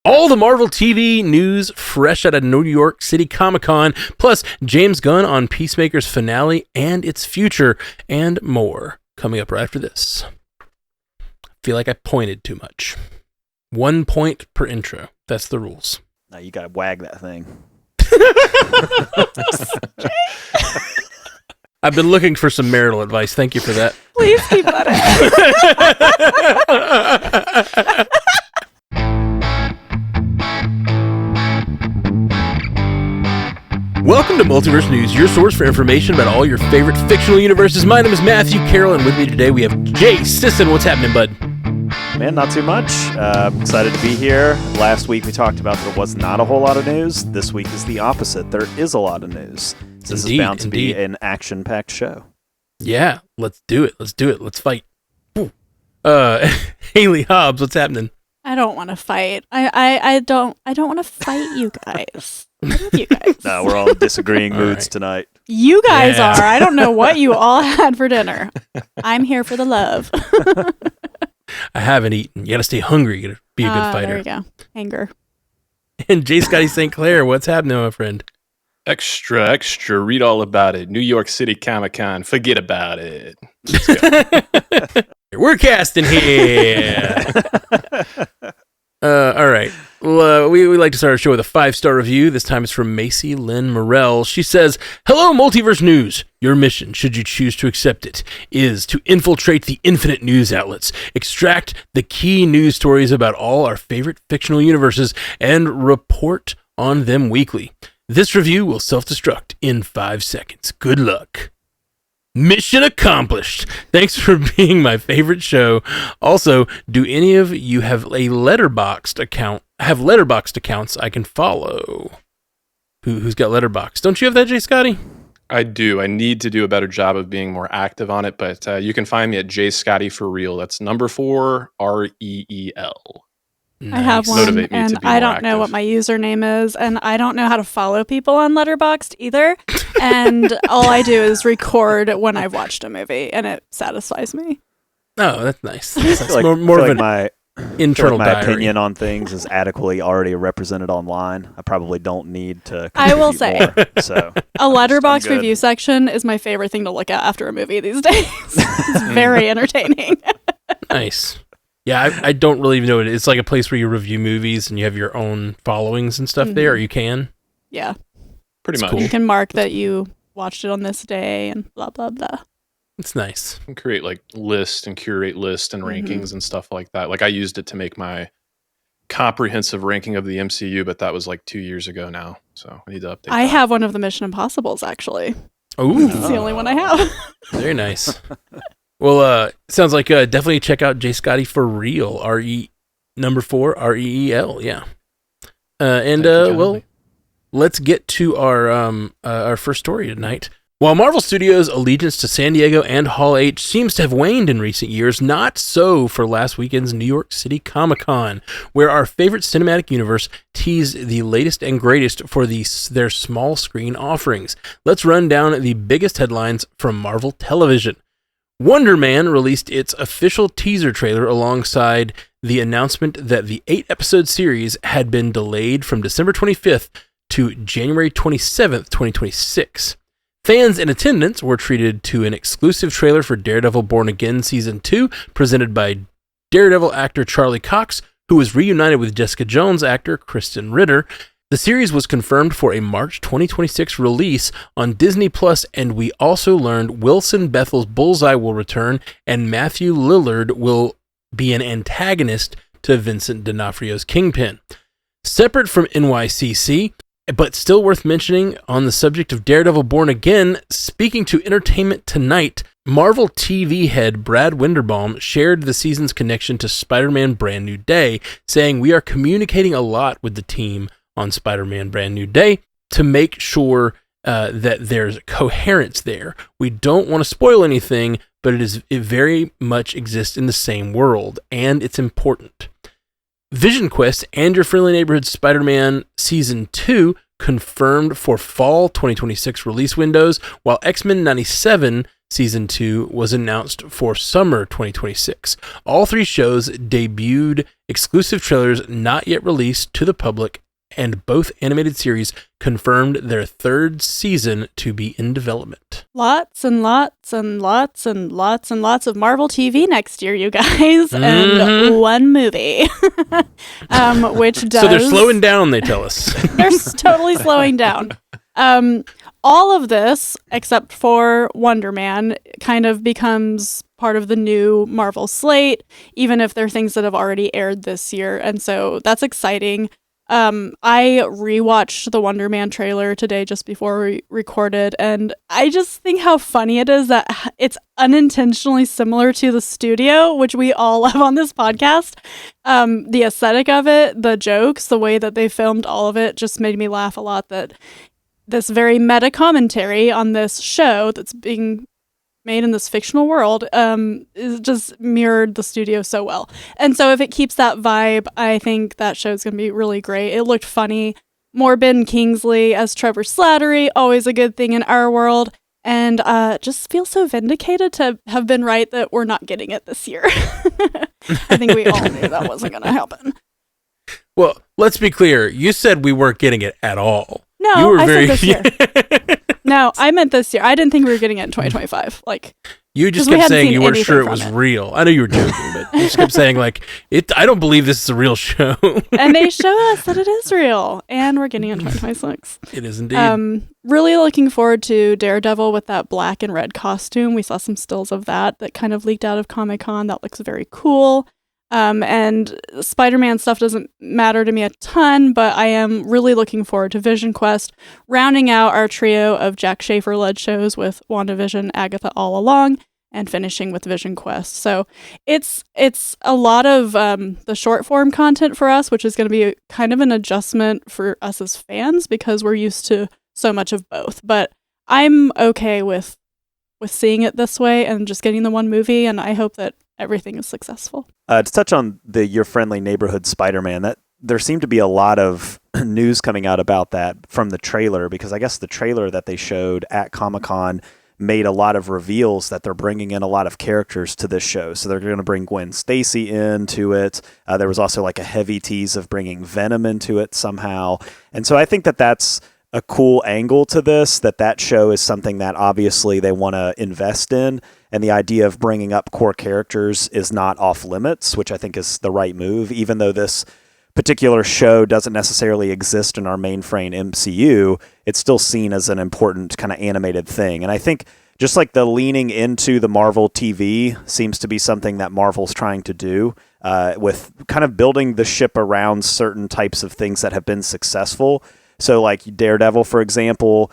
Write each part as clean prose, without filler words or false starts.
All the Marvel TV news fresh out of New York City Comic-Con, plus James Gunn on Peacemaker's finale and its future, and more. Coming up right after this. I feel like I pointed too much. 1 point per intro. That's the rules. Now you gotta wag that thing. I've been looking for some marital advice. Thank you for that. Please keep that in. Welcome to Multiverse News, your source for information about all your favorite fictional universes. My name is Matthew Carroll, and with me today we have Jay Sisson. What's happening, bud? Man, not too much. Excited to be here. Last week we talked about there was not a whole lot of news. This week is the opposite. There is a lot of news. This is bound to be an action-packed show. Yeah, let's do it. Let's fight. Haley Hobbs, what's happening? I don't want to fight. I don't want to fight you guys. I love you guys. No, we're all in disagreeing moods right. tonight. You guys are. I don't know what you all had for dinner. I'm here for the love. I haven't eaten. You gotta stay hungry. You gotta be a good fighter. There you go. Anger. And J. Scotty St. Clair, what's happening, my friend? Extra. Read all about it. New York City Comic-Con. Forget about it. We're casting here. All right. Well, we like to start our show with a 5-star review. This time it's from Macy Lynn Morell. She says, "Hello, Multiverse News. Your mission, should you choose to accept it, is to infiltrate the infinite news outlets, extract the key news stories about all our favorite fictional universes, and report on them weekly. This review will self-destruct in 5 seconds. Good luck." Mission accomplished. Thanks for being my favorite show. Also, do any of you have a Letterboxd account? Have Letterboxd accounts I can follow? Who's got Letterboxd? Don't you have that, Jay Scotty? I do. I need to do a better job of being more active on it, but you can find me at jscotty4real. That's number 4 REEL. I have one, Motivate me and to be I more don't know active. what my username is, and I don't know how to follow people on Letterboxd either. And all I do is record when I've watched a movie, and it satisfies me. Oh, that's nice. I That's feel like, more of feel an like internal my diary. opinion on things is adequately already represented online. I probably don't need to. I will say, more, so a Letterboxd good. review section is my favorite thing to look at after a movie these days. It's very entertaining. Nice. Yeah, I don't really even know it. It's like a place where you review movies and you have your own followings and stuff there, or you can. Yeah. Pretty much. cool. You can mark that you watched it on this day and blah, blah, blah. It's nice. And create like lists and curate lists and rankings and stuff like that. Like I used it to make my comprehensive ranking of the MCU, but that was like 2 years ago now. So I need to update I that. have one of the Mission Impossibles, actually. Ooh, It's the only one I have. very nice. Well, sounds like definitely check out J. Scotty for real. Number 4 REEL. Yeah. And well, let's get to our first story tonight. While Marvel Studios' allegiance to San Diego and Hall H seems to have waned in recent years, not so for last weekend's New York City Comic-Con, where our favorite cinematic universe teased the latest and greatest for their small screen offerings. Let's run down the biggest headlines from Marvel Television. Wonder Man released its official teaser trailer alongside the announcement that the 8-episode series had been delayed from December 25th to January 27th, 2026. Fans in attendance were treated to an exclusive trailer for Daredevil Born Again Season 2, presented by Daredevil actor Charlie Cox, who was reunited with Jessica Jones actor Krysten Ritter. The series was confirmed for a March 2026 release on Disney+, and we also learned Wilson Bethel's Bullseye will return, and Matthew Lillard will be an antagonist to Vincent D'Onofrio's Kingpin. Separate from NYCC, but still worth mentioning on the subject of Daredevil Born Again, speaking to Entertainment Tonight, Marvel TV head Brad Winderbaum shared the season's connection to Spider-Man Brand New Day, saying, "We are communicating a lot with the team on Spider-Man Brand New Day to make sure that there's coherence there. We don't want to spoil anything, but it very much exists in the same world, and it's important." Vision Quest and Your Friendly Neighborhood Spider-Man Season 2 confirmed for fall 2026 release windows, while X-Men 97 Season 2 was announced for summer 2026. All 3 shows debuted exclusive trailers not yet released to the public, and both animated series confirmed their 3rd season to be in development. Lots and lots and lots and lots and lots of Marvel TV next year, you guys, and 1 movie, which does... So they're slowing down, they tell us. They're totally slowing down. All of this, except for Wonder Man, kind of becomes part of the new Marvel slate, even if they're things that have already aired this year, and so that's exciting. I rewatched the Wonder Man trailer today just before we recorded, and I just think how funny it is that it's unintentionally similar to the studio, which we all love on this podcast. The aesthetic of it, the jokes, the way that they filmed all of it just made me laugh a lot, that this very meta commentary on this show that's being made in this fictional world is just mirrored the studio so well. And so if it keeps that vibe, I think that show's going to be really great. It looked funny. More Ben Kingsley as Trevor Slattery, always a good thing in our world. And just feel so vindicated to have been right that we're not getting it this year. I think we all knew that wasn't going to happen. Well, let's be clear. You said we weren't getting it at all. No, you were I said this year. No, I meant this year. I didn't think we were getting it in 2025. You just kept saying you weren't sure it was real. I know you were joking, but you just kept saying I don't believe this is a real show. And they show us that it is real, and we're getting it in 2026. It is indeed. Really looking forward to Daredevil with that black and red costume. We saw some stills of that kind of leaked out of Comic-Con. That looks very cool. And Spider-Man stuff doesn't matter to me a ton, but I am really looking forward to Vision Quest, rounding out our trio of Jack Schaefer-led shows with WandaVision, Agatha All Along, and finishing with Vision Quest. So it's a lot of the short-form content for us, which is going to be kind of an adjustment for us as fans because we're used to so much of both. But I'm okay with seeing it this way and just getting the 1 movie, and I hope that everything is successful. To touch on your friendly neighborhood Spider-Man, that there seemed to be a lot of news coming out about that from the trailer, because I guess the trailer that they showed at Comic-Con made a lot of reveals that they're bringing in a lot of characters to this show. So they're going to bring Gwen Stacy into it. There was also a heavy tease of bringing Venom into it somehow. And so I think that that's a cool angle to this, that show is something that obviously they want to invest in, and the idea of bringing up core characters is not off limits, which I think is the right move, even though this particular show doesn't necessarily exist in our mainframe MCU, it's still seen as an important kind of animated thing. And I think just the leaning into the Marvel TV seems to be something that Marvel's trying to do with kind of building the ship around certain types of things that have been successful. So Daredevil, for example,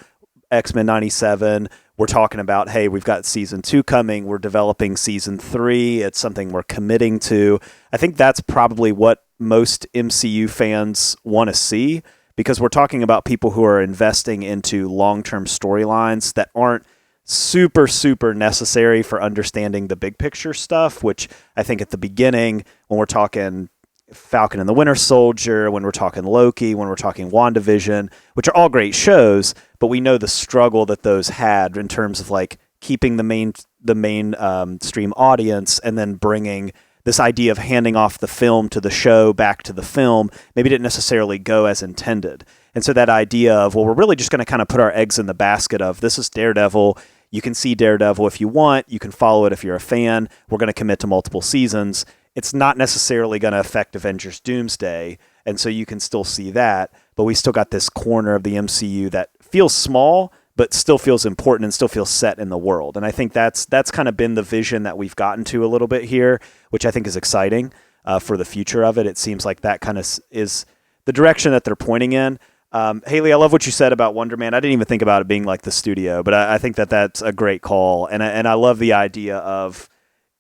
X-Men 97, we're talking about, hey, we've got season 2 coming. We're developing season 3. It's something we're committing to. I think that's probably what most MCU fans want to see, because we're talking about people who are investing into long-term storylines that aren't super, super necessary for understanding the big picture stuff, which I think at the beginning, when we're talking Falcon and the Winter Soldier, when we're talking Loki, when we're talking WandaVision, which are all great shows, but we know the struggle that those had in terms of keeping the main stream audience, and then bringing this idea of handing off the film to the show back to the film maybe didn't necessarily go as intended. And so that idea of, well, we're really just going to kind of put our eggs in the basket of, this is Daredevil. You can see Daredevil if you want. You can follow it if you're a fan. We're going to commit to multiple seasons. It's not necessarily going to affect Avengers Doomsday, and so you can still see that, but we still got this corner of the MCU that feels small, but still feels important and still feels set in the world. And I think that's kind of been the vision that we've gotten to a little bit here, which I think is exciting for the future of it. It seems like that kind of is the direction that they're pointing in. Haley, I love what you said about Wonder Man. I didn't even think about it being like the studio, but I think that that's a great call. And I love the idea of,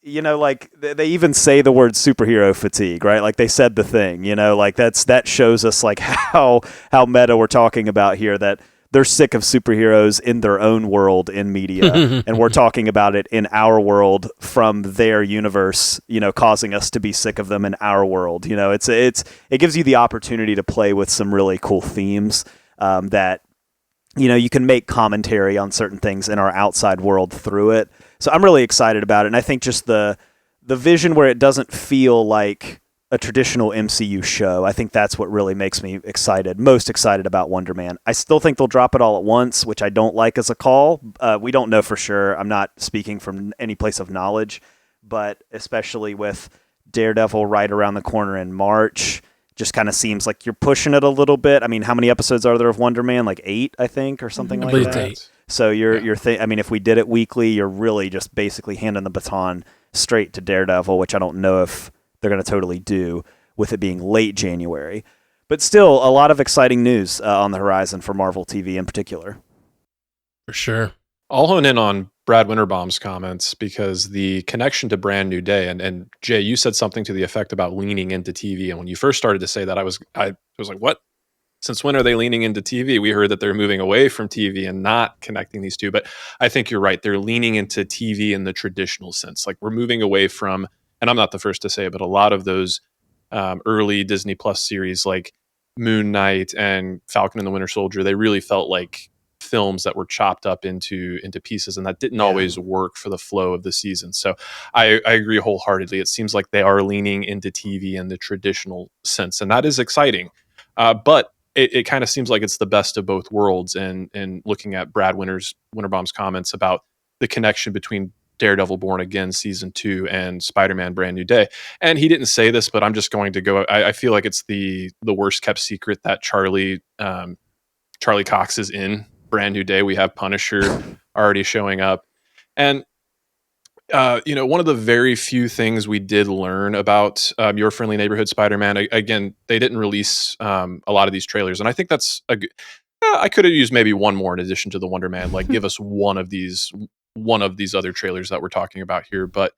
they even say the word superhero fatigue, right? They said the thing, that shows us how meta we're talking about here, that they're sick of superheroes in their own world in media. And we're talking about it in our world from their universe, causing us to be sick of them in our world. It gives you the opportunity to play with some really cool themes that you can make commentary on certain things in our outside world through it. So I'm really excited about it. And I think just the vision where it doesn't feel like a traditional MCU show, I think that's what really makes me most excited about Wonder Man. I still think they'll drop it all at once, which I don't like as a call. We don't know for sure. I'm not speaking from any place of knowledge, but especially with Daredevil right around the corner in March, just kind of seems like you're pushing it a little bit. I mean, how many episodes are there of Wonder Man? Like 8, I think, or something like that. 8. So I mean, if we did it weekly, you're really just basically handing the baton straight to Daredevil, which I don't know if they're going to totally do with it being late January. But still, a lot of exciting news on the horizon for Marvel TV in particular. For sure. I'll hone in on Brad Winterbaum's comments because the connection to Brand New Day, and Jay, you said something to the effect about leaning into TV. And when you first started to say that, I was like, what? Since when are they leaning into TV? We heard that they're moving away from TV and not connecting these two. But I think you're right. They're leaning into TV in the traditional sense. Like we're moving away from, and I'm not the first to say it, but a lot of those early Disney Plus series like Moon Knight and Falcon and the Winter Soldier, they really felt like films that were chopped up into pieces, and that didn't always work for the flow of the season. So I agree wholeheartedly. It seems like they are leaning into TV in the traditional sense, and that is exciting. But it kind of seems like it's the best of both worlds. And looking at Brad Winterbaum's comments about the connection between Daredevil Born Again Season 2 and Spider-Man Brand New Day. And he didn't say this, but I'm just going to go. I feel like it's the worst kept secret that Charlie Cox is in Brand New Day. We have Punisher already showing up. And one of the very few things we did learn about Your Friendly Neighborhood Spider-Man, again, they didn't release a lot of these trailers. And I think that's I could have used maybe one more in addition to the Wonder Man, like give us one of these other trailers that we're talking about here. But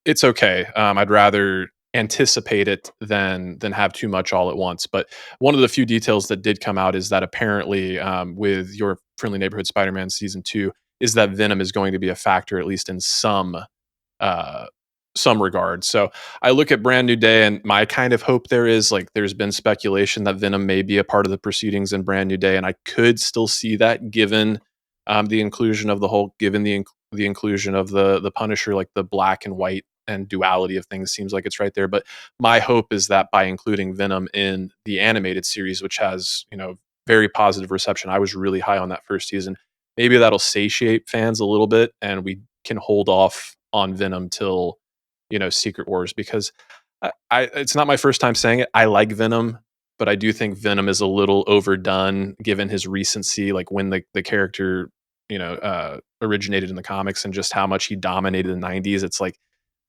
it's okay. I'd rather anticipate it than have too much all at once. But one of the few details that did come out is that apparently with Your Friendly Neighborhood Spider-Man Season 2 is that Venom is going to be a factor, at least in some regard. So I look at Brand New Day, and my kind of hope there is, like, there's been speculation that Venom may be a part of the proceedings in Brand New Day, and I could still see that given the inclusion of the Hulk, given the inclusion of the Punisher, like the black and white and duality of things seems like it's right there. But my hope is that by including Venom in the animated series, which has, very positive reception, I was really high on that first season, maybe that'll satiate fans a little bit and we can hold off on Venom till, Secret Wars, because it's not my first time saying it. I like Venom, but I do think Venom is a little overdone given his recency, like when the character, originated in the comics and just how much he dominated in the 90s. It's like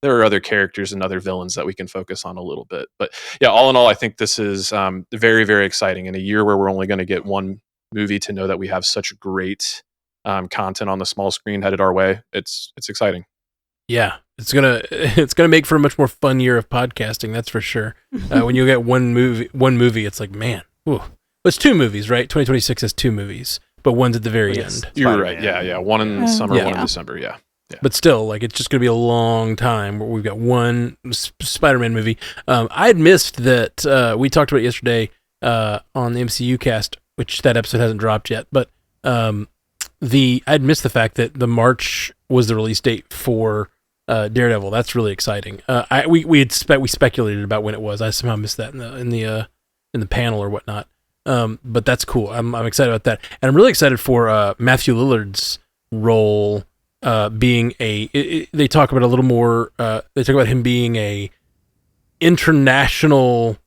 there are other characters and other villains that we can focus on a little bit. But yeah, all in all, I think this is very, very exciting in a year where we're only going to get one movie. To know that we have such great content on the small screen headed our way, it's exciting. Yeah, it's gonna make for a much more fun year of podcasting. That's for sure. When you get one movie, it's like, man, whew. Well, it's 2 movies, right? 2026 has 2 movies, but one's at the very end. You're right. Yeah. One in summer, one in December. Yeah. But still, like, it's just going to be a long time where we've got one Spider-Man movie. I had missed that we talked about it yesterday on the MCU cast, which that episode hasn't dropped yet. But I'd missed the fact that the March was the release date for Daredevil. That's really exciting. We speculated about when it was. I somehow missed that in the panel or whatnot. But that's cool. I'm excited about that, and I'm really excited for Matthew Lillard's role. Being they talk about a little more. They talk about him being a international,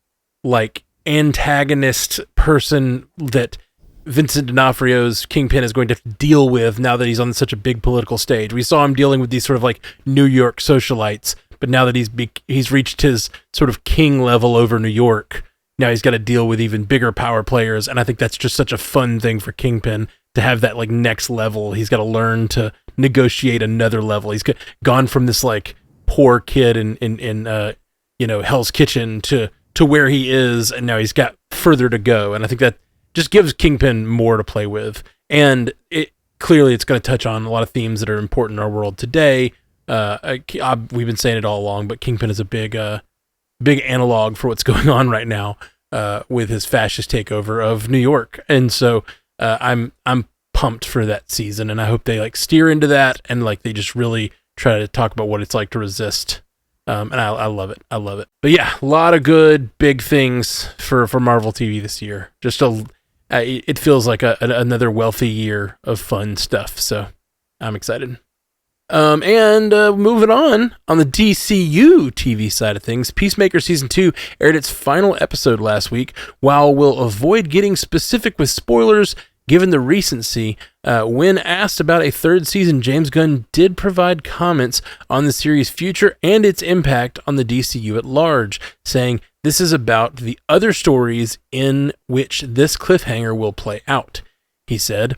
like, antagonist person that Vincent D'Onofrio's Kingpin is going to deal with now that he's on such a big political stage. We saw him dealing with these sort of like New York socialites, but now that he's reached his sort of king level over New York, now he's got to deal with even bigger power players, and I think that's just such a fun thing for Kingpin to have that, like, next level. He's got to learn to negotiate another level. He's gone from this, like, poor kid in Hell's Kitchen to where he is, and now he's got further to go. And I think that just gives Kingpin more to play with. And clearly it's going to touch on a lot of themes that are important in our world today. We've been saying it all along, but Kingpin is a big analog for what's going on right now with his fascist takeover of New York. And so I'm pumped for that season, and I hope they like steer into that and like they just really try to talk about what it's like to resist. And I love it. I love it. But yeah, a lot of good big things for Marvel TV this year. Just it feels like another wealthy year of fun stuff. So I'm excited. And moving on the DCU TV side of things, Peacemaker Season 2 aired its final episode last week. While we'll avoid getting specific with spoilers, given the recency, when asked about a third season, James Gunn did provide comments on the series' future and its impact on the DCU at large, saying, "This is about the other stories in which this cliffhanger will play out." He said,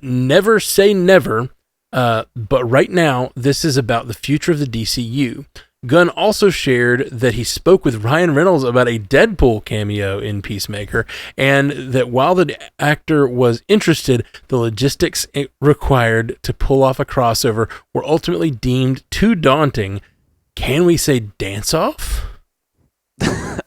"Never say never, but right now, this is about the future of the DCU." Gunn also shared that he spoke with Ryan Reynolds about a Deadpool cameo in Peacemaker, and that while the actor was interested, the logistics required to pull off a crossover were ultimately deemed too daunting. Can we say dance off?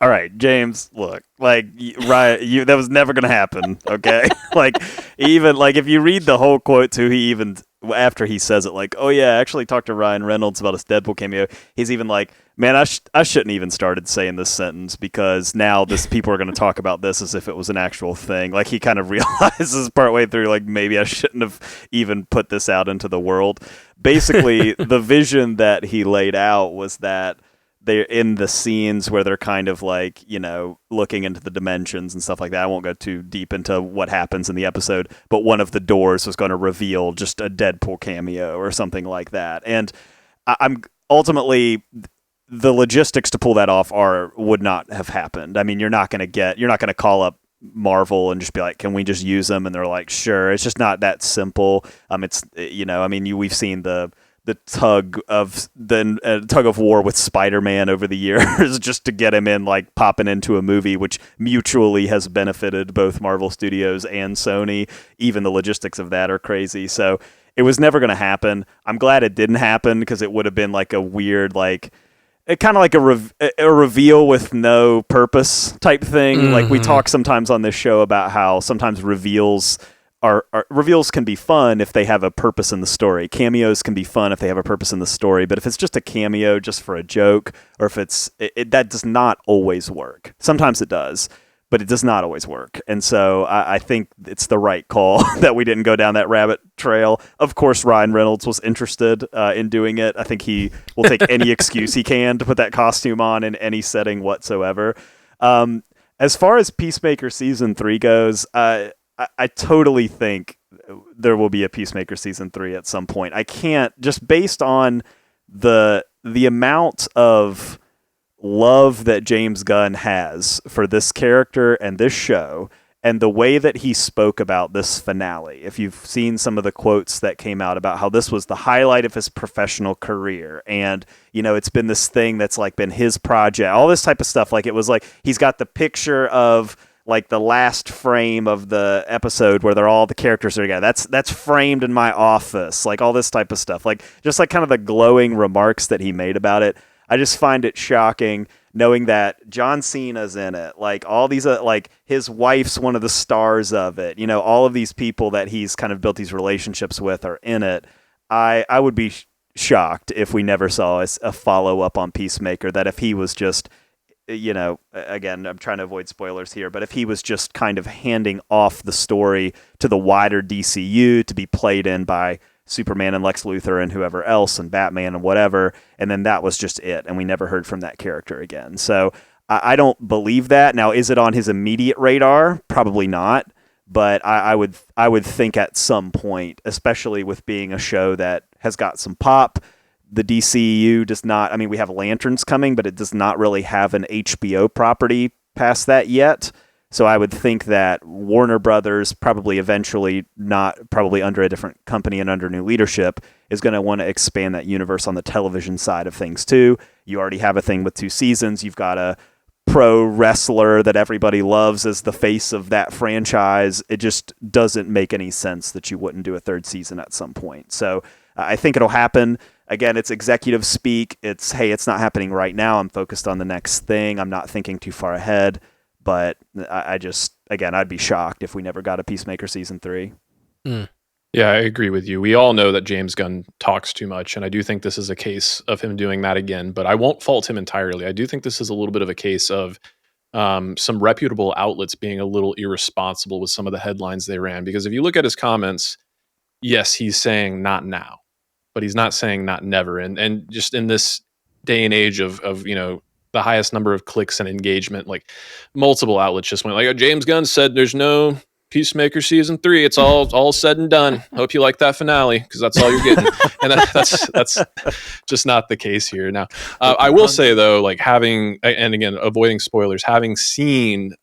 All right, James, look, like, right, that was never going to happen, okay? Like, even, like, if you read the whole quote, too, he even, after he says it, like, oh, yeah, I actually talked to Ryan Reynolds about his Deadpool cameo, he's even like, man, I shouldn't even started saying this sentence, because now people are going to talk about this as if it was an actual thing. Like, he kind of realizes partway through, like, maybe I shouldn't have even put this out into the world. Basically, the vision that he laid out was that they're in the scenes where they're kind of like, you know, looking into the dimensions and stuff like that. I won't go too deep into what happens in the episode, but one of the doors was going to reveal just a Deadpool cameo or something like that. And I'm ultimately, the logistics to pull that off would not have happened. I mean, you're not going to call up Marvel and just be like, can we just use them? And they're like, sure. It's just not that simple. It's, you know, I mean, we've seen the tug of war with Spider-Man over the years just to get him in, like, popping into a movie, which mutually has benefited both Marvel Studios and Sony. Even the logistics of that are crazy. So it was never going to happen. I'm glad it didn't happen, because it would have been like a weird, like, kind of like a reveal with no purpose type thing. Mm-hmm. Like, we talk sometimes on this show about how sometimes reveals can be fun if they have a purpose in the story. Cameos can be fun if they have a purpose in the story, but if it's just a cameo just for a joke, or if that does not always work. Sometimes it does, but it does not always work. And so I think it's the right call that we didn't go down that rabbit trail. Of course, Ryan Reynolds was interested in doing it. I think he will take any excuse he can to put that costume on in any setting whatsoever. As far as Peacemaker Season 3 goes, I totally think there will be a Peacemaker Season 3 at some point. I can't, just based on the amount of love that James Gunn has for this character and this show, and the way that he spoke about this finale. If you've seen some of the quotes that came out about how this was the highlight of his professional career, and, you know, it's been this thing that's like been his project, all this type of stuff. Like, it was like, he's got the picture of, like, the last frame of the episode where all the characters are together. That's framed in my office, like, all this type of stuff. Like, just like kind of the glowing remarks that he made about it. I just find it shocking knowing that John Cena's in it. Like, all these, like, his wife's one of the stars of it. You know, all of these people that he's kind of built these relationships with are in it. I would be shocked if we never saw a follow-up on Peacemaker, that if he was just, you know, again, I'm trying to avoid spoilers here, but if he was just kind of handing off the story to the wider DCU to be played in by Superman and Lex Luthor and whoever else and Batman and whatever, and then that was just it, and we never heard from that character again. So I don't believe that. Now, is it on his immediate radar? Probably not, but I would think at some point, especially with being a show that has got some pop. The DCU does not, I mean, we have Lanterns coming, but it does not really have an HBO property past that yet. So I would think that Warner Brothers, probably eventually, not probably under a different company and under new leadership, is going to want to expand that universe on the television side of things too. You already have a thing with 2 seasons. You've got a pro wrestler that everybody loves as the face of that franchise. It just doesn't make any sense that you wouldn't do a 3rd season at some point. So I think it'll happen. Again, it's executive speak. It's, hey, it's not happening right now. I'm focused on the next thing. I'm not thinking too far ahead. But I just, again, I'd be shocked if we never got a Peacemaker season 3. Yeah, I agree with you. We all know that James Gunn talks too much, and I do think this is a case of him doing that again, but I won't fault him entirely. I do think this is a little bit of a case of some reputable outlets being a little irresponsible with some of the headlines they ran, because if you look at his comments, yes, he's saying not now, but he's not saying not never. And just in this day and age of the highest number of clicks and engagement, like multiple outlets just went like, James Gunn said there's no Peacemaker season 3. It's all said and done. Hope you like that finale, because that's all you're getting. And that's just not the case here. Now, I will say though, like having, and again, avoiding spoilers, having seen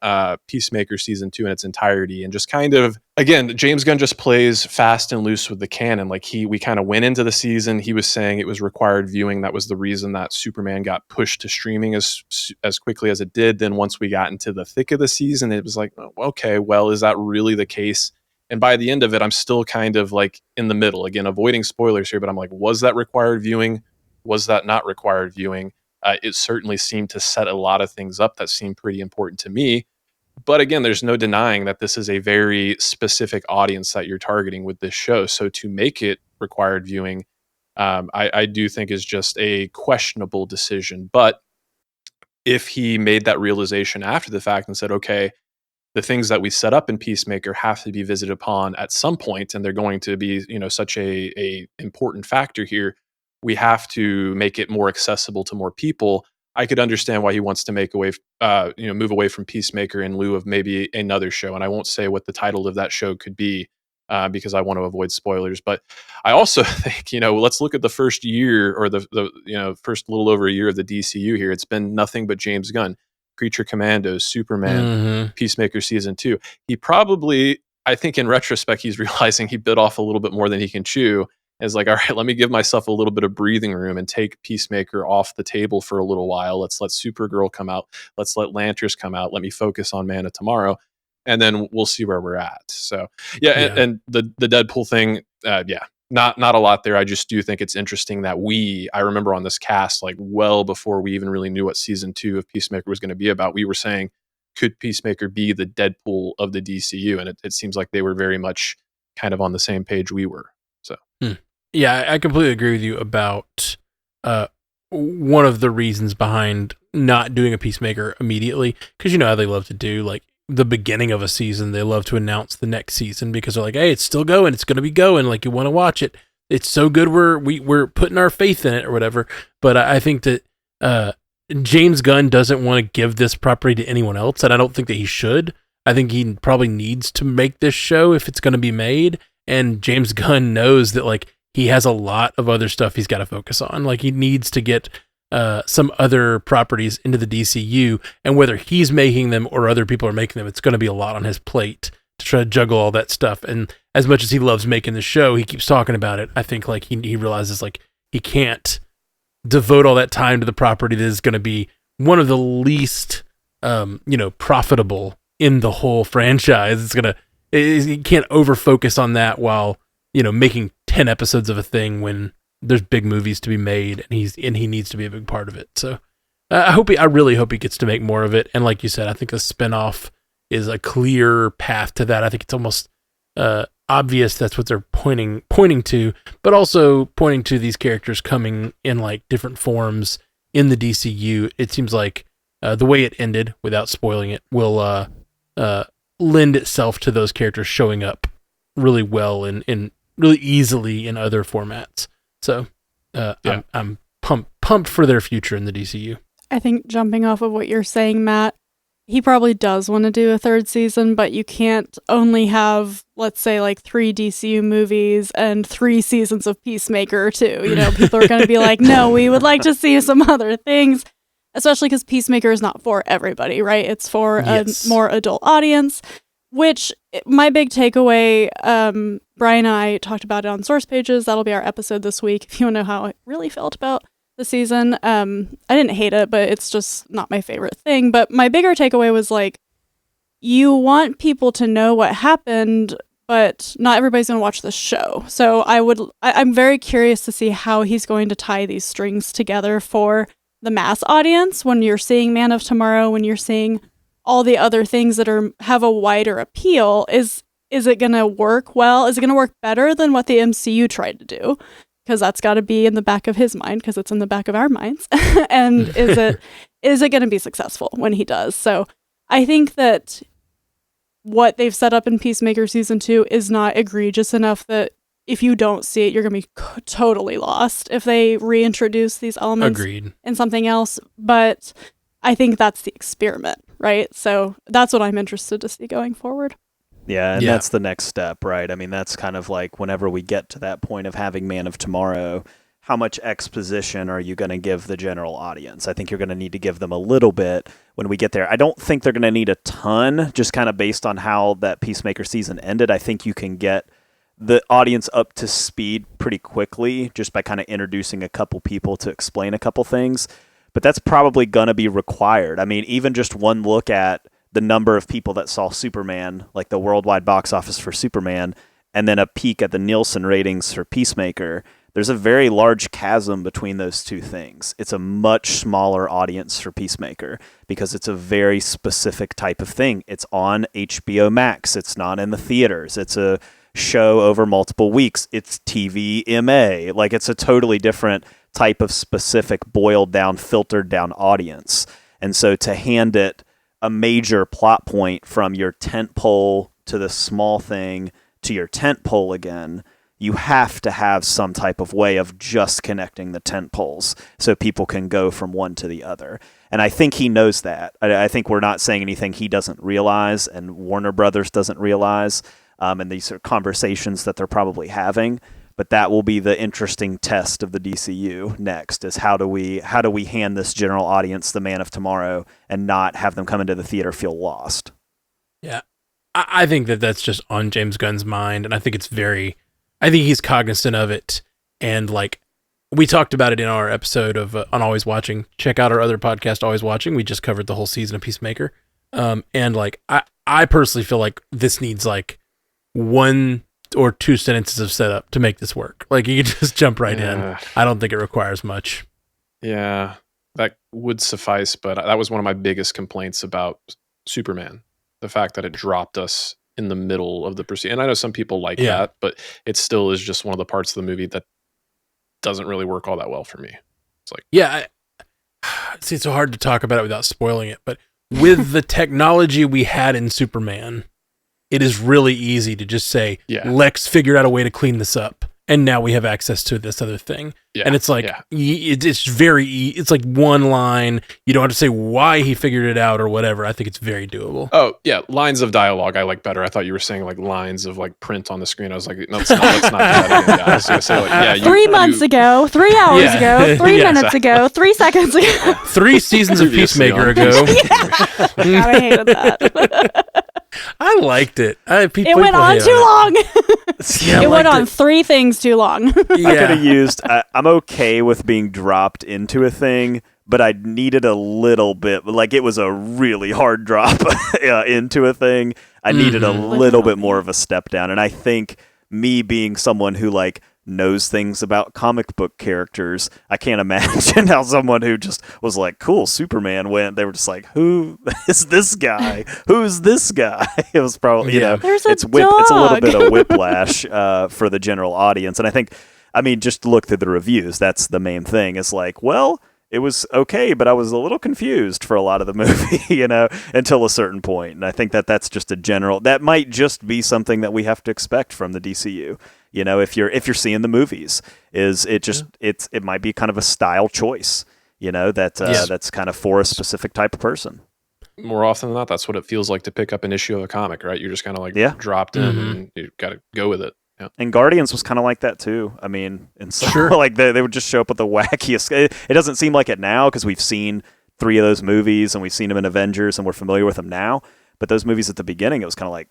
Peacemaker season 2 in its entirety, and just kind of, again, James Gunn just plays fast and loose with the canon. Like we kind of went into the season, he was saying it was required viewing. That was the reason that Superman got pushed to streaming as quickly as it did. Then once we got into the thick of the season, it was like, oh, okay, well, is that really the case? And by the end of it, I'm still kind of like in the middle. Again, avoiding spoilers here, but I'm like, was that required viewing? Was that not required viewing? It certainly seemed to set a lot of things up that seemed pretty important to me. But again, there's no denying that this is a very specific audience that you're targeting with this show. So to make it required viewing, I do think is just a questionable decision. But if he made that realization after the fact and said, okay, the things that we set up in Peacemaker have to be visited upon at some point, and they're going to be, such a important factor here, we have to make it more accessible to more people. I could understand why he wants to move away from Peacemaker in lieu of maybe another show. And I won't say what the title of that show could be because I want to avoid spoilers. But I also think, let's look at the first year, or the first little over a year of the DCU here. It's been nothing but James Gunn. Creature Commandos, Superman, Peacemaker season 2. He probably, I think in retrospect, he's realizing he bit off a little bit more than he can chew. Is like, all right, let me give myself a little bit of breathing room and take Peacemaker off the table for a little while. Let's let Supergirl come out. Let's let Lanterns come out. Let me focus on Man of Tomorrow, and then we'll see where we're at. So yeah. And the Deadpool thing, not a lot there. I just do think it's interesting that I remember on this cast, like well before we even really knew what season 2 of Peacemaker was going to be about, we were saying, could Peacemaker be the Deadpool of the DCU? And it seems like they were very much kind of on the same page we were. So. Yeah, I completely agree with you about one of the reasons behind not doing a Peacemaker immediately, because you know how they love to do, like, the beginning of a season, they love to announce the next season because they're like, hey, it's still going, it's going to be going, like, you want to watch it, it's so good, we're putting our faith in it or whatever. But I think that James Gunn doesn't want to give this property to anyone else, and I don't think that he should. I think he probably needs to make this show if it's going to be made, and James Gunn knows that, like, he has a lot of other stuff he's got to focus on. Like, he needs to get some other properties into the DCU, and whether he's making them or other people are making them, it's going to be a lot on his plate to try to juggle all that stuff. And as much as he loves making the show, he keeps talking about it. I think, like, he realizes, like, he can't devote all that time to the property that is going to be one of the least, profitable in the whole franchise. He can't over focus on that while, making 10 episodes of a thing when there's big movies to be made, and he needs to be a big part of it. So I really hope he gets to make more of it. And like you said, I think a spinoff is a clear path to that. I think it's almost obvious that's what they're pointing to, but also pointing to these characters coming in like different forms in the DCU. It seems like the way it ended, without spoiling it, will lend itself to those characters showing up really well and really easily in other formats. So I'm pumped for their future in the DCU. I think jumping off of what you're saying, Matt, he probably does want to do a third season, but you can't only have, let's say, like 3 DCU movies and 3 seasons of Peacemaker too. People are going to be like, no, we would like to see some other things, especially because Peacemaker is not for everybody, right? It's for a more adult audience. Which, my big takeaway, Brian and I talked about it on Source Pages. That'll be our episode this week. If you want to know how I really felt about the season. I didn't hate it, but it's just not my favorite thing. But my bigger takeaway was, like, you want people to know what happened, but not everybody's going to watch the show. So I'm very curious to see how he's going to tie these strings together for the mass audience when you're seeing Man of Tomorrow, when you're seeing all the other things that have a wider appeal, is it going to work well? Is it going to work better than what the MCU tried to do? Because that's got to be in the back of his mind, because it's in the back of our minds. And is it going to be successful when he does? So I think that what they've set up in Peacemaker season 2 is not egregious enough that if you don't see it, you're going to be totally lost if they reintroduce these elements in something else. But I think that's the experiment, right? So that's what I'm interested to see going forward. Yeah, and that's the next step, right? I mean, that's kind of like whenever we get to that point of having Man of Tomorrow, how much exposition are you going to give the general audience? I think you're going to need to give them a little bit when we get there. I don't think they're going to need a ton, just kind of based on how that Peacemaker season ended. I think you can get the audience up to speed pretty quickly just by kind of introducing a couple people to explain a couple things. But that's probably going to be required. I mean, even just one look at the number of people that saw Superman, like the worldwide box office for Superman, and then a peek at the Nielsen ratings for Peacemaker, there's a very large chasm between those two things. It's a much smaller audience for Peacemaker because it's a very specific type of thing. It's on HBO Max. It's not in the theaters. It's a show over multiple weeks. It's TVMA. Like, it's a totally different type of specific boiled down, filtered down audience. And so to hand it a major plot point from your tent pole to the small thing to your tent pole again, you have to have some type of way of just connecting the tent poles so people can go from one to the other. And I think he knows that. I think we're not saying anything he doesn't realize and Warner Brothers doesn't realize, and these are conversations that they're probably having. But that will be the interesting test of the DCU next, is how do we hand this general audience the Man of Tomorrow and not have them come into the theater feel lost? Yeah, I think that's just on James Gunn's mind, and I think he's cognizant of it. And like we talked about it in our episode of on Always Watching. Check out our other podcast, Always Watching. We just covered the whole season of Peacemaker. And like I personally feel like this needs like 1 or 2 sentences of setup to make this work. Like, you can just jump right in. I don't think it requires much. Yeah, that would suffice, but that was one of my biggest complaints about Superman. The fact that it dropped us in the middle of the proceeding. And I know some people like that, but it still is just one of the parts of the movie that doesn't really work all that well for me. It's like, see, it's so hard to talk about it without spoiling it, but with the technology we had in Superman, it is really easy to just say, Lex figured out a way to clean this up, and now we have access to this other thing. Yeah, and it's like, it's very, it's like one line. You don't have to say why he figured it out or whatever. I think it's very doable. Oh, yeah. Lines of dialogue I like better. I thought you were saying like lines of like print on the screen. I was like, no, let's not do that again, guys. I was say, like, 3 months ago, 3 hours ago, 3 minutes ago, 3 seconds ago. 3 seasons of Peacemaker ago. God, I hated that. I liked it. It went on too long. It went on 3 things too long. I could have used, I'm okay with being dropped into a thing, but I needed a little bit, like it was a really hard drop into a thing. I needed a little bit more of a step down. And I think me being someone who like knows things about comic book characters, I can't imagine how someone who just was like, cool, Superman went, they were just like, who is this guy? Who's this guy? It was probably, it's a little bit of whiplash for the general audience. And I think, just look through the reviews. That's the main thing. It's like, well, it was okay, but I was a little confused for a lot of the movie, until a certain point. And I think that's just that might just be something that we have to expect from the DCU. If you're seeing the movies, it might be kind of a style choice, that's kind of for a specific type of person. More often than not, that's what it feels like to pick up an issue of a comic, right? You're just kind of like dropped in and you got to go with it. Yeah. And Guardians was kind of like that too. Like they would just show up with the wackiest. It doesn't seem like it now because we've seen 3 of those movies and we've seen them in Avengers and we're familiar with them now. But those movies at the beginning, it was kind of like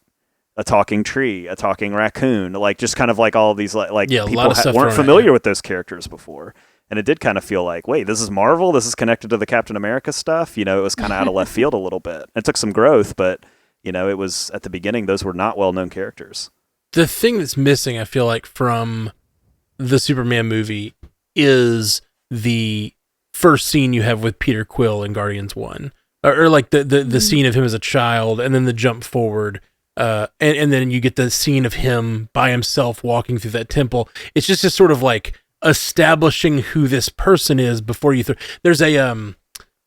a talking tree, a talking raccoon, like just kind of like all these people weren't familiar with those characters before. And it did kind of feel like, wait, this is Marvel? This is connected to the Captain America stuff? It was kind of out of left field a little bit. It took some growth, but, it was at the beginning, those were not well-known characters. The thing that's missing, I feel like, from the Superman movie is the first scene you have with Peter Quill in Guardians 1, or like the scene of him as a child, and then the jump forward, and then you get the scene of him by himself walking through that temple. It's just sort of like establishing who this person is before you. There's a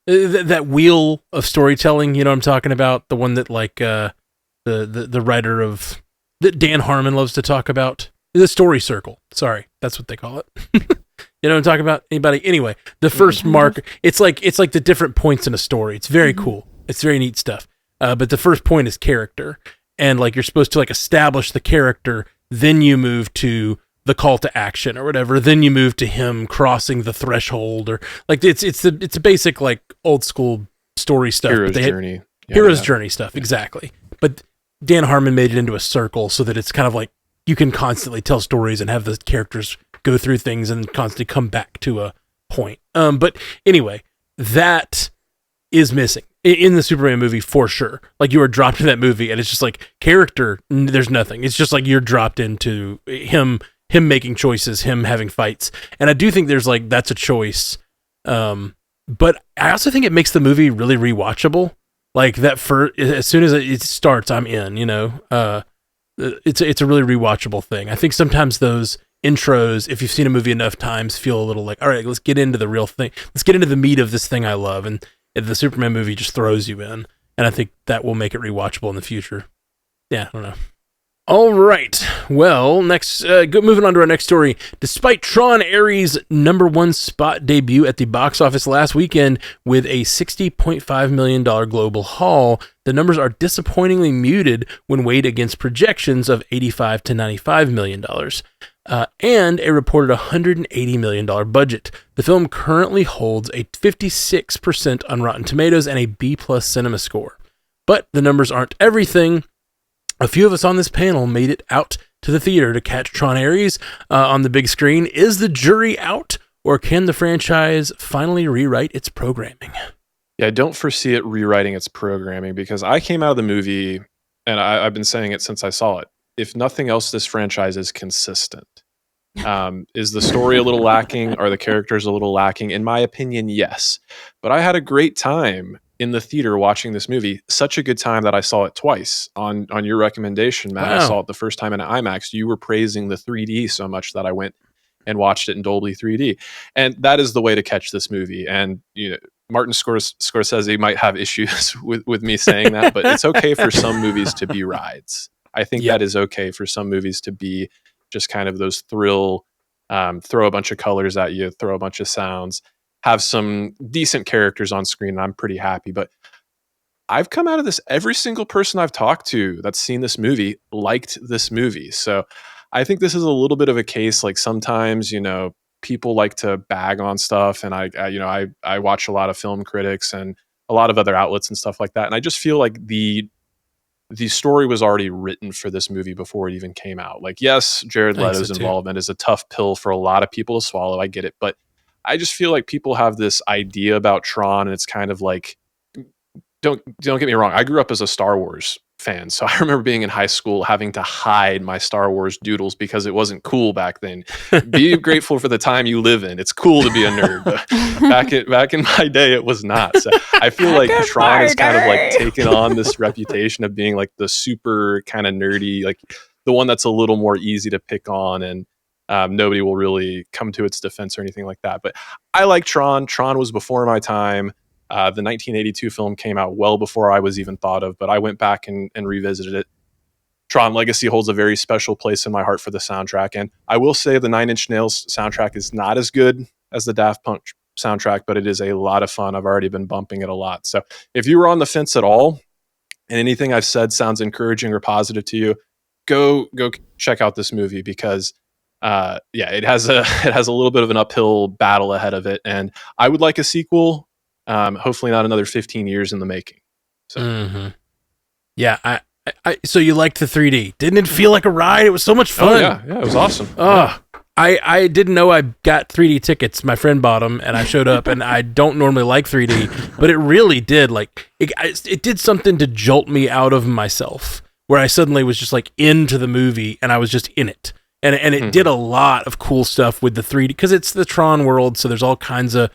that wheel of storytelling. You know what I'm talking about? The one that like the writer of that Dan Harmon loves to talk about. The story circle. Sorry, that's what they call it. You know what I'm talking about? Anybody? Anyway, the first mark, it's like the different points in a story. It's very cool. It's very neat stuff. But the first point is character. And like you're supposed to like establish the character, then you move to the call to action or whatever. Then you move to him crossing the threshold, or like it's a basic like old school story stuff. Hero's journey. Hero's journey stuff, exactly. But Dan Harmon made it into a circle so that it's kind of like you can constantly tell stories and have the characters go through things and constantly come back to a point. But anyway, that is missing in the Superman movie for sure. Like you are dropped in that movie and it's just like character, there's nothing. It's just like you're dropped into him making choices, him having fights. And I do think there's like, that's a choice. But I also think it makes the movie really rewatchable. Like that as soon as it starts, I'm in, you know, it's a really rewatchable thing. I think sometimes those intros, if you've seen a movie enough times, feel a little like, all right, let's get into the real thing. Let's get into the meat of this thing I love. And the Superman movie just throws you in. And I think that will make it rewatchable in the future. Yeah, I don't know. All right. Well, moving on to our next story. Despite Tron Ares' #1 spot debut at the box office last weekend with a $60.5 million global haul, the numbers are disappointingly muted when weighed against projections of $85 to $95 million. And a reported $180 million budget. The film currently holds a 56% on Rotten Tomatoes and a B+ cinema score. But the numbers aren't everything. A few of us on this panel made it out to the theater to catch Tron Ares on the big screen. Is the jury out, or can the franchise finally rewrite its programming? Yeah, I don't foresee it rewriting its programming because I came out of the movie, and I've been saying it since I saw it. If nothing else, this franchise is consistent. Is the story a little lacking? Are the characters a little lacking? In my opinion, yes. But I had a great time in the theater watching this movie. Such a good time that I saw it twice on your recommendation, Matt. Wow. I saw it the first time in IMAX. You were praising the 3D so much that I went and watched it in Dolby 3D. And that is the way to catch this movie. And you know, Martin Scorsese might have issues with me saying that, but it's okay for some movies to be rides. I think that is okay for some movies to be just kind of those thrill, throw a bunch of colors at you, throw a bunch of sounds, have some decent characters on screen, and I'm pretty happy. But I've come out of this, every single person I've talked to that's seen this movie liked this movie. So I think this is a little bit of a case, like sometimes, you know, people like to bag on stuff, and I watch a lot of film critics and a lot of other outlets and stuff like that. And I just feel like the story was already written for this movie before it even came out. Like, yes, Jared Leto's involvement is a tough pill for a lot of people to swallow. I get it. But I just feel like people have this idea about Tron, and it's kind of like, don't get me wrong. I grew up as a Star Wars fan. So I remember being in high school having to hide my Star Wars doodles because it wasn't cool back then. Be grateful for the time you live in. It's cool to be a nerd. But back in my day, it was not. So I feel like Tron has kind of like taken on this reputation of being like the super kind of nerdy, like the one that's a little more easy to pick on, and nobody will really come to its defense or anything like that. But I like Tron. Tron was before my time. The 1982 film came out well before I was even thought of, but I went back and revisited it. Tron Legacy holds a very special place in my heart for the soundtrack. And I will say the Nine Inch Nails soundtrack is not as good as the Daft Punk soundtrack, but it is a lot of fun. I've already been bumping it a lot. So if you were on the fence at all and anything I've said sounds encouraging or positive to you, go check out this movie because it has a little bit of an uphill battle ahead of it. And I would like a sequel. Hopefully not another 15 years in the making. So, yeah, I so you liked the 3D? Didn't it feel like a ride? It was so much fun. Oh, yeah, it was awesome. I didn't know I got 3D tickets. My friend bought them, and I showed up. And I don't normally like 3D, but it really did. Like it did something to jolt me out of myself, where I suddenly was just like into the movie, and I was just in it. And it did a lot of cool stuff with the 3D because it's the Tron world, so there's all kinds of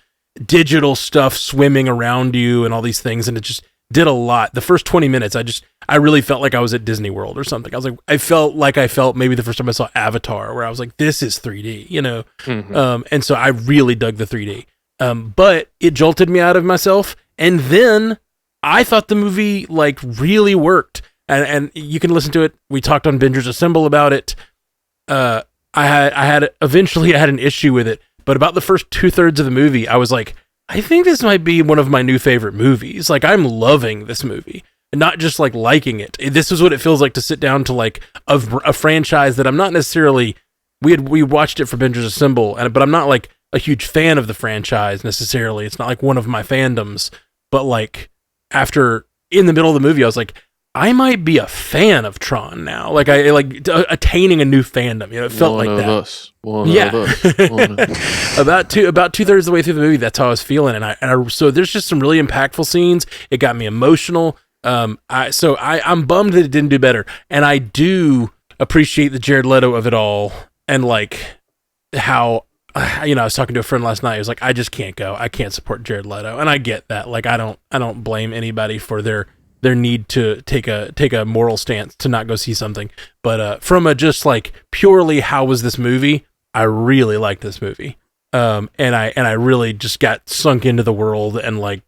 digital stuff swimming around you and all these things, and it just did a lot. The first 20 minutes, I really felt like I was at Disney World or something. I felt maybe the first time I saw Avatar, where I was like, this is 3D, you know? Mm-hmm. And so I really dug the 3D. But it jolted me out of myself. And then I thought the movie like really worked. And you can listen to it. We talked on Avengers Assemble about it. Eventually I had an issue with it, but about the first 2/3 of the movie, I was like, I think this might be one of my new favorite movies. Like, I'm loving this movie, and not just like liking it. This is what it feels like to sit down to like a franchise that I'm not necessarily. We watched it for Avengers Assemble, but I'm not like a huge fan of the franchise necessarily. It's not like one of my fandoms. But like after in the middle of the movie, I was like, I might be a fan of Tron now. Like I like attaining a new fandom. You know, it felt like that. About 2/3 of the way through the movie, that's how I was feeling. And I so there's just some really impactful scenes. It got me emotional. I'm bummed that it didn't do better. And I do appreciate the Jared Leto of it all. And like how, you know, I was talking to a friend last night. He was like, I just can't go. I can't support Jared Leto. And I get that. Like, I don't blame anybody for their need to take a moral stance to not go see something. But from a just like purely how was this movie, I really liked this movie. And I really just got sunk into the world and like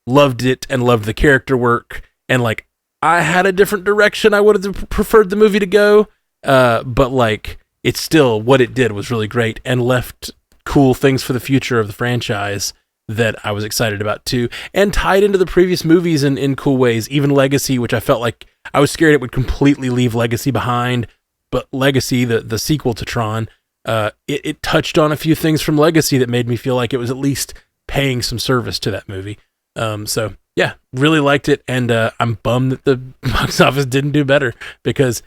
loved it and loved the character work. And like I had a different direction I would have preferred the movie to go. But like it's still, what it did was really great and left cool things for the future of the franchise that I was excited about too, and tied into the previous movies in cool ways. Even Legacy, which I felt like I was scared it would completely leave Legacy behind, but Legacy, the sequel to Tron, it touched on a few things from Legacy that made me feel like it was at least paying some service to that movie. So yeah, really liked it, and I'm bummed that the box office didn't do better, because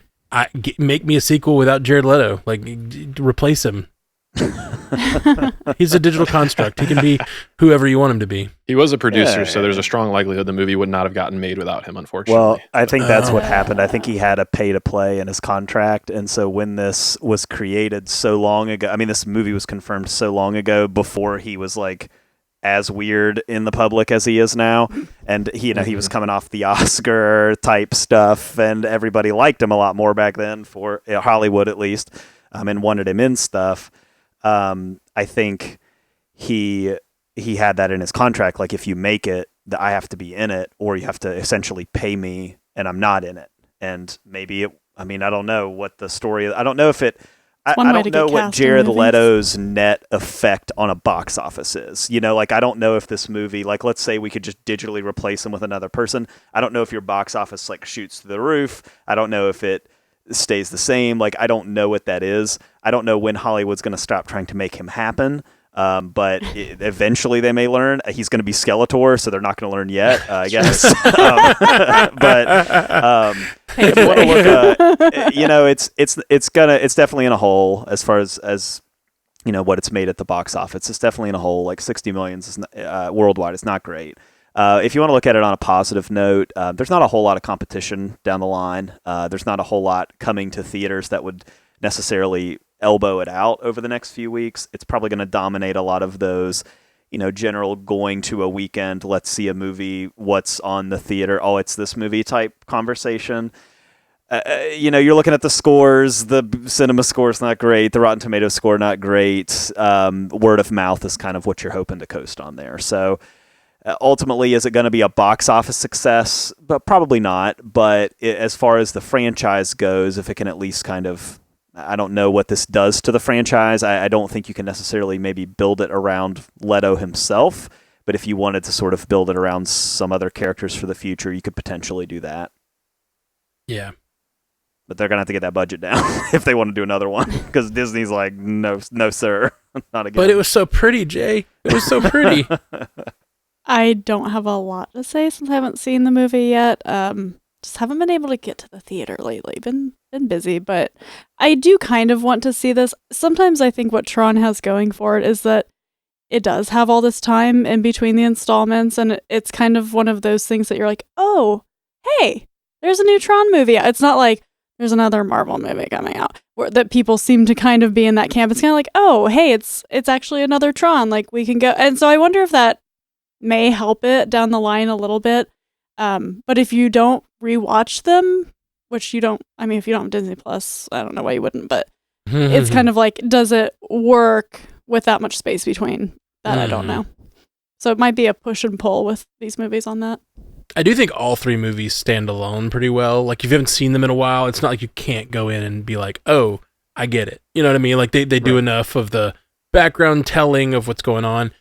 make me a sequel without Jared Leto, like replace him. He's a digital construct. He can be whoever you want him to be. He was a producer, so there's a strong likelihood the movie would not have gotten made without him, unfortunately. Well, I think that's what happened. I think he had a pay to play in his contract, and so when this was created so long ago, I mean, this movie was confirmed so long ago before he was like as weird in the public as he is now, and he was coming off the Oscar type stuff, and everybody liked him a lot more back then, for Hollywood at least, and wanted him in stuff. I think he had that in his contract. Like, if you make it, that I have to be in it, or you have to essentially pay me, and I'm not in it. And maybe I don't know what the story is. I don't know if it. I don't know what Jared Leto's net effect on a box office is. You know, like, I don't know if this movie, like, let's say we could just digitally replace him with another person. I don't know if your box office like shoots to the roof. I don't know if it stays the same. Like, I don't know what that is. I don't know when Hollywood's going to stop trying to make him happen. But eventually they may learn. He's going to be Skeletor, so they're not going to learn yet, I guess. If you want to look, it's definitely in a hole as far as you know what it's made at the box office. It's definitely in a hole. Like 60 million is worldwide. It's not great. If you want to look at it on a positive note, there's not a whole lot of competition down the line. There's not a whole lot coming to theaters that would necessarily elbow it out over the next few weeks. It's probably going to dominate a lot of those, general going to a weekend, let's see a movie, what's on the theater, oh, it's this movie type conversation. You're looking at the scores. The cinema score is not great. The Rotten Tomatoes score, not great. Word of mouth is kind of what you're hoping to coast on there. So ultimately, is it going to be a box office success? But probably not. But as far as the franchise goes, if it can at least kind of, I don't know what this does to the franchise. I don't think you can necessarily maybe build it around Leto himself. But if you wanted to sort of build it around some other characters for the future, you could potentially do that. Yeah. But they're going to have to get that budget down if they want to do another one. Because Disney's like, no, sir. Not again. But it was so pretty, Jay. It was so pretty. I don't have a lot to say since I haven't seen the movie yet. Just haven't been able to get to the theater lately. Been busy, but I do kind of want to see this. Sometimes I think what Tron has going for it is that it does have all this time in between the installments, and it's kind of one of those things that you're like, oh, hey, there's a new Tron movie. It's not like there's another Marvel movie coming out that people seem to kind of be in that camp. It's kind of like, oh, hey, it's actually another Tron. Like, we can go. And so I wonder if that may help it down the line a little bit. But if you don't rewatch them, which you don't, I mean, if you don't have Disney Plus, I don't know why you wouldn't, but it's kind of like, does it work with that much space between that? I don't know. So it might be a push and pull with these movies on that. I do think all three movies stand alone pretty well. Like, if you haven't seen them in a while, it's not like you can't go in and be like, oh, I get it. You know what I mean? Like, they do enough of the background telling of what's going on.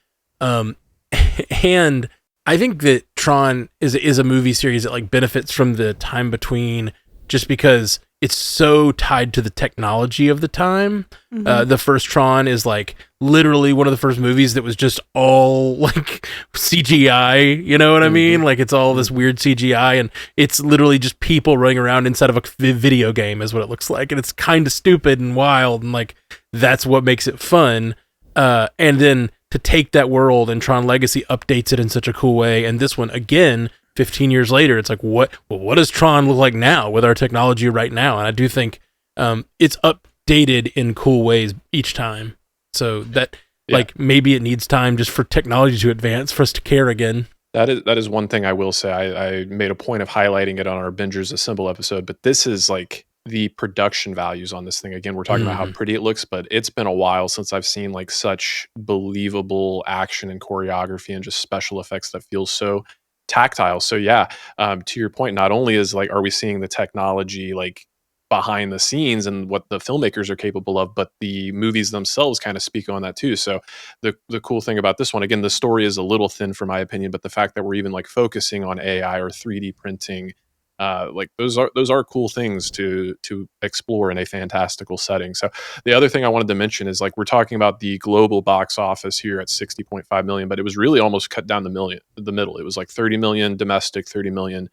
And I think that Tron is a movie series that like benefits from the time between, just because it's so tied to the technology of the time. The first Tron is like literally one of the first movies that was just all like CGI, you know what I mean? Like, it's all this weird CGI, and it's literally just people running around inside of a video game is what it looks like. And it's kind of stupid and wild, and like, that's what makes it fun. And then to take that world, and Tron Legacy updates it in such a cool way. And this one, again, 15 years later, it's like, what does Tron look like now with our technology right now? And I do think it's updated in cool ways each time. So that like, maybe it needs time just for technology to advance for us to care again. That is one thing I will say. I made a point of highlighting it on our Bingers Assemble episode, but this is like the production values on this thing. Again, we're talking about how pretty it looks, but it's been a while since I've seen like such believable action and choreography and just special effects that feel so tactile. So yeah, to your point, not only is like, are we seeing the technology like behind the scenes and what the filmmakers are capable of, but the movies themselves kind of speak on that too. So the cool thing about this one, again, the story is a little thin for my opinion, but the fact that we're even like focusing on AI or 3D printing, like those are cool things to explore in a fantastical setting. So the other thing I wanted to mention is like, we're talking about the global box office here at 60.5 million, but it was really almost cut down the middle. It was like 30 million domestic, 30 million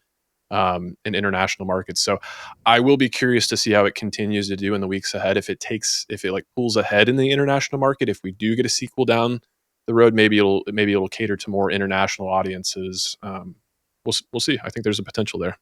in international markets. So I will be curious to see how it continues to do in the weeks ahead. If it like pulls ahead in the international market, if we do get a sequel down the road, maybe it'll cater to more international audiences. We'll see. I think there's a potential there.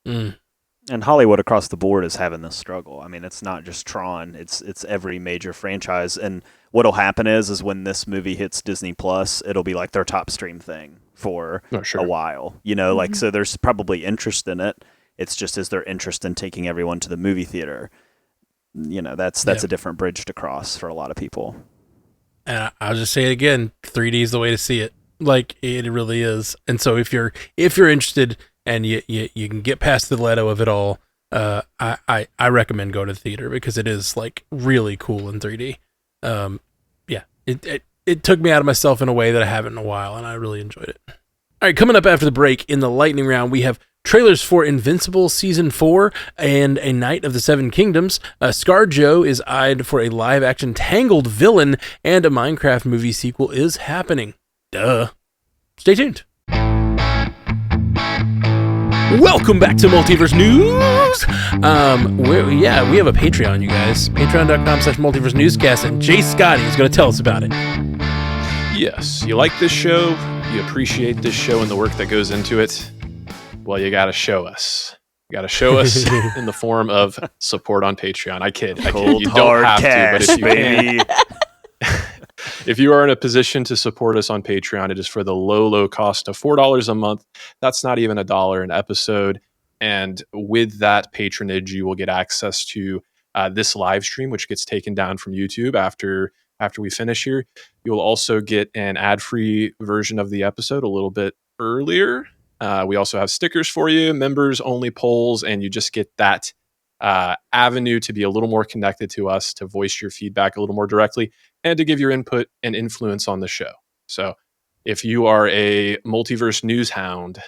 And Hollywood across the board is having this struggle. I mean, it's not just Tron; it's every major franchise. And what'll happen is when this movie hits Disney Plus, it'll be like their top stream thing for a while. You know, like, so there's probably interest in it. It's just, is there interest in taking everyone to the movie theater? You know, that's a different bridge to cross for a lot of people. And I'll just say it again: 3D is the way to see it. Like, it really is. And so if you're interested, and you can get past the Leto of it all, I recommend going to the theater, because it is like really cool in 3D. It took me out of myself in a way that I haven't in a while, and I really enjoyed it. All right, coming up after the break in the lightning round, we have trailers for Invincible Season 4 and A Knight of the Seven Kingdoms. ScarJo is eyed for a live-action Tangled villain, and a Minecraft movie sequel is happening. Duh. Stay tuned. Welcome back to Multiverse News. We have a Patreon, you guys. Patreon.com/Multiverse Newscast, and Jay Scotty is going to tell us about it. Yes, you like this show, you appreciate this show and the work that goes into it. Well, you got to show us. You got to show us in the form of support on Patreon. I kid. You don't have cash, to, but if you can. If you are in a position to support us on Patreon, it is for the low cost of $4 a month. That's not even $1 an episode. And with that patronage, you will get access to this live stream, which gets taken down from YouTube after we finish here. You will also get an ad-free version of the episode a little bit earlier. We also have stickers for you, members-only polls, and you just get that avenue to be a little more connected to us, to voice your feedback a little more directly, and to give your input and influence on the show. So if you are a Multiverse News hound,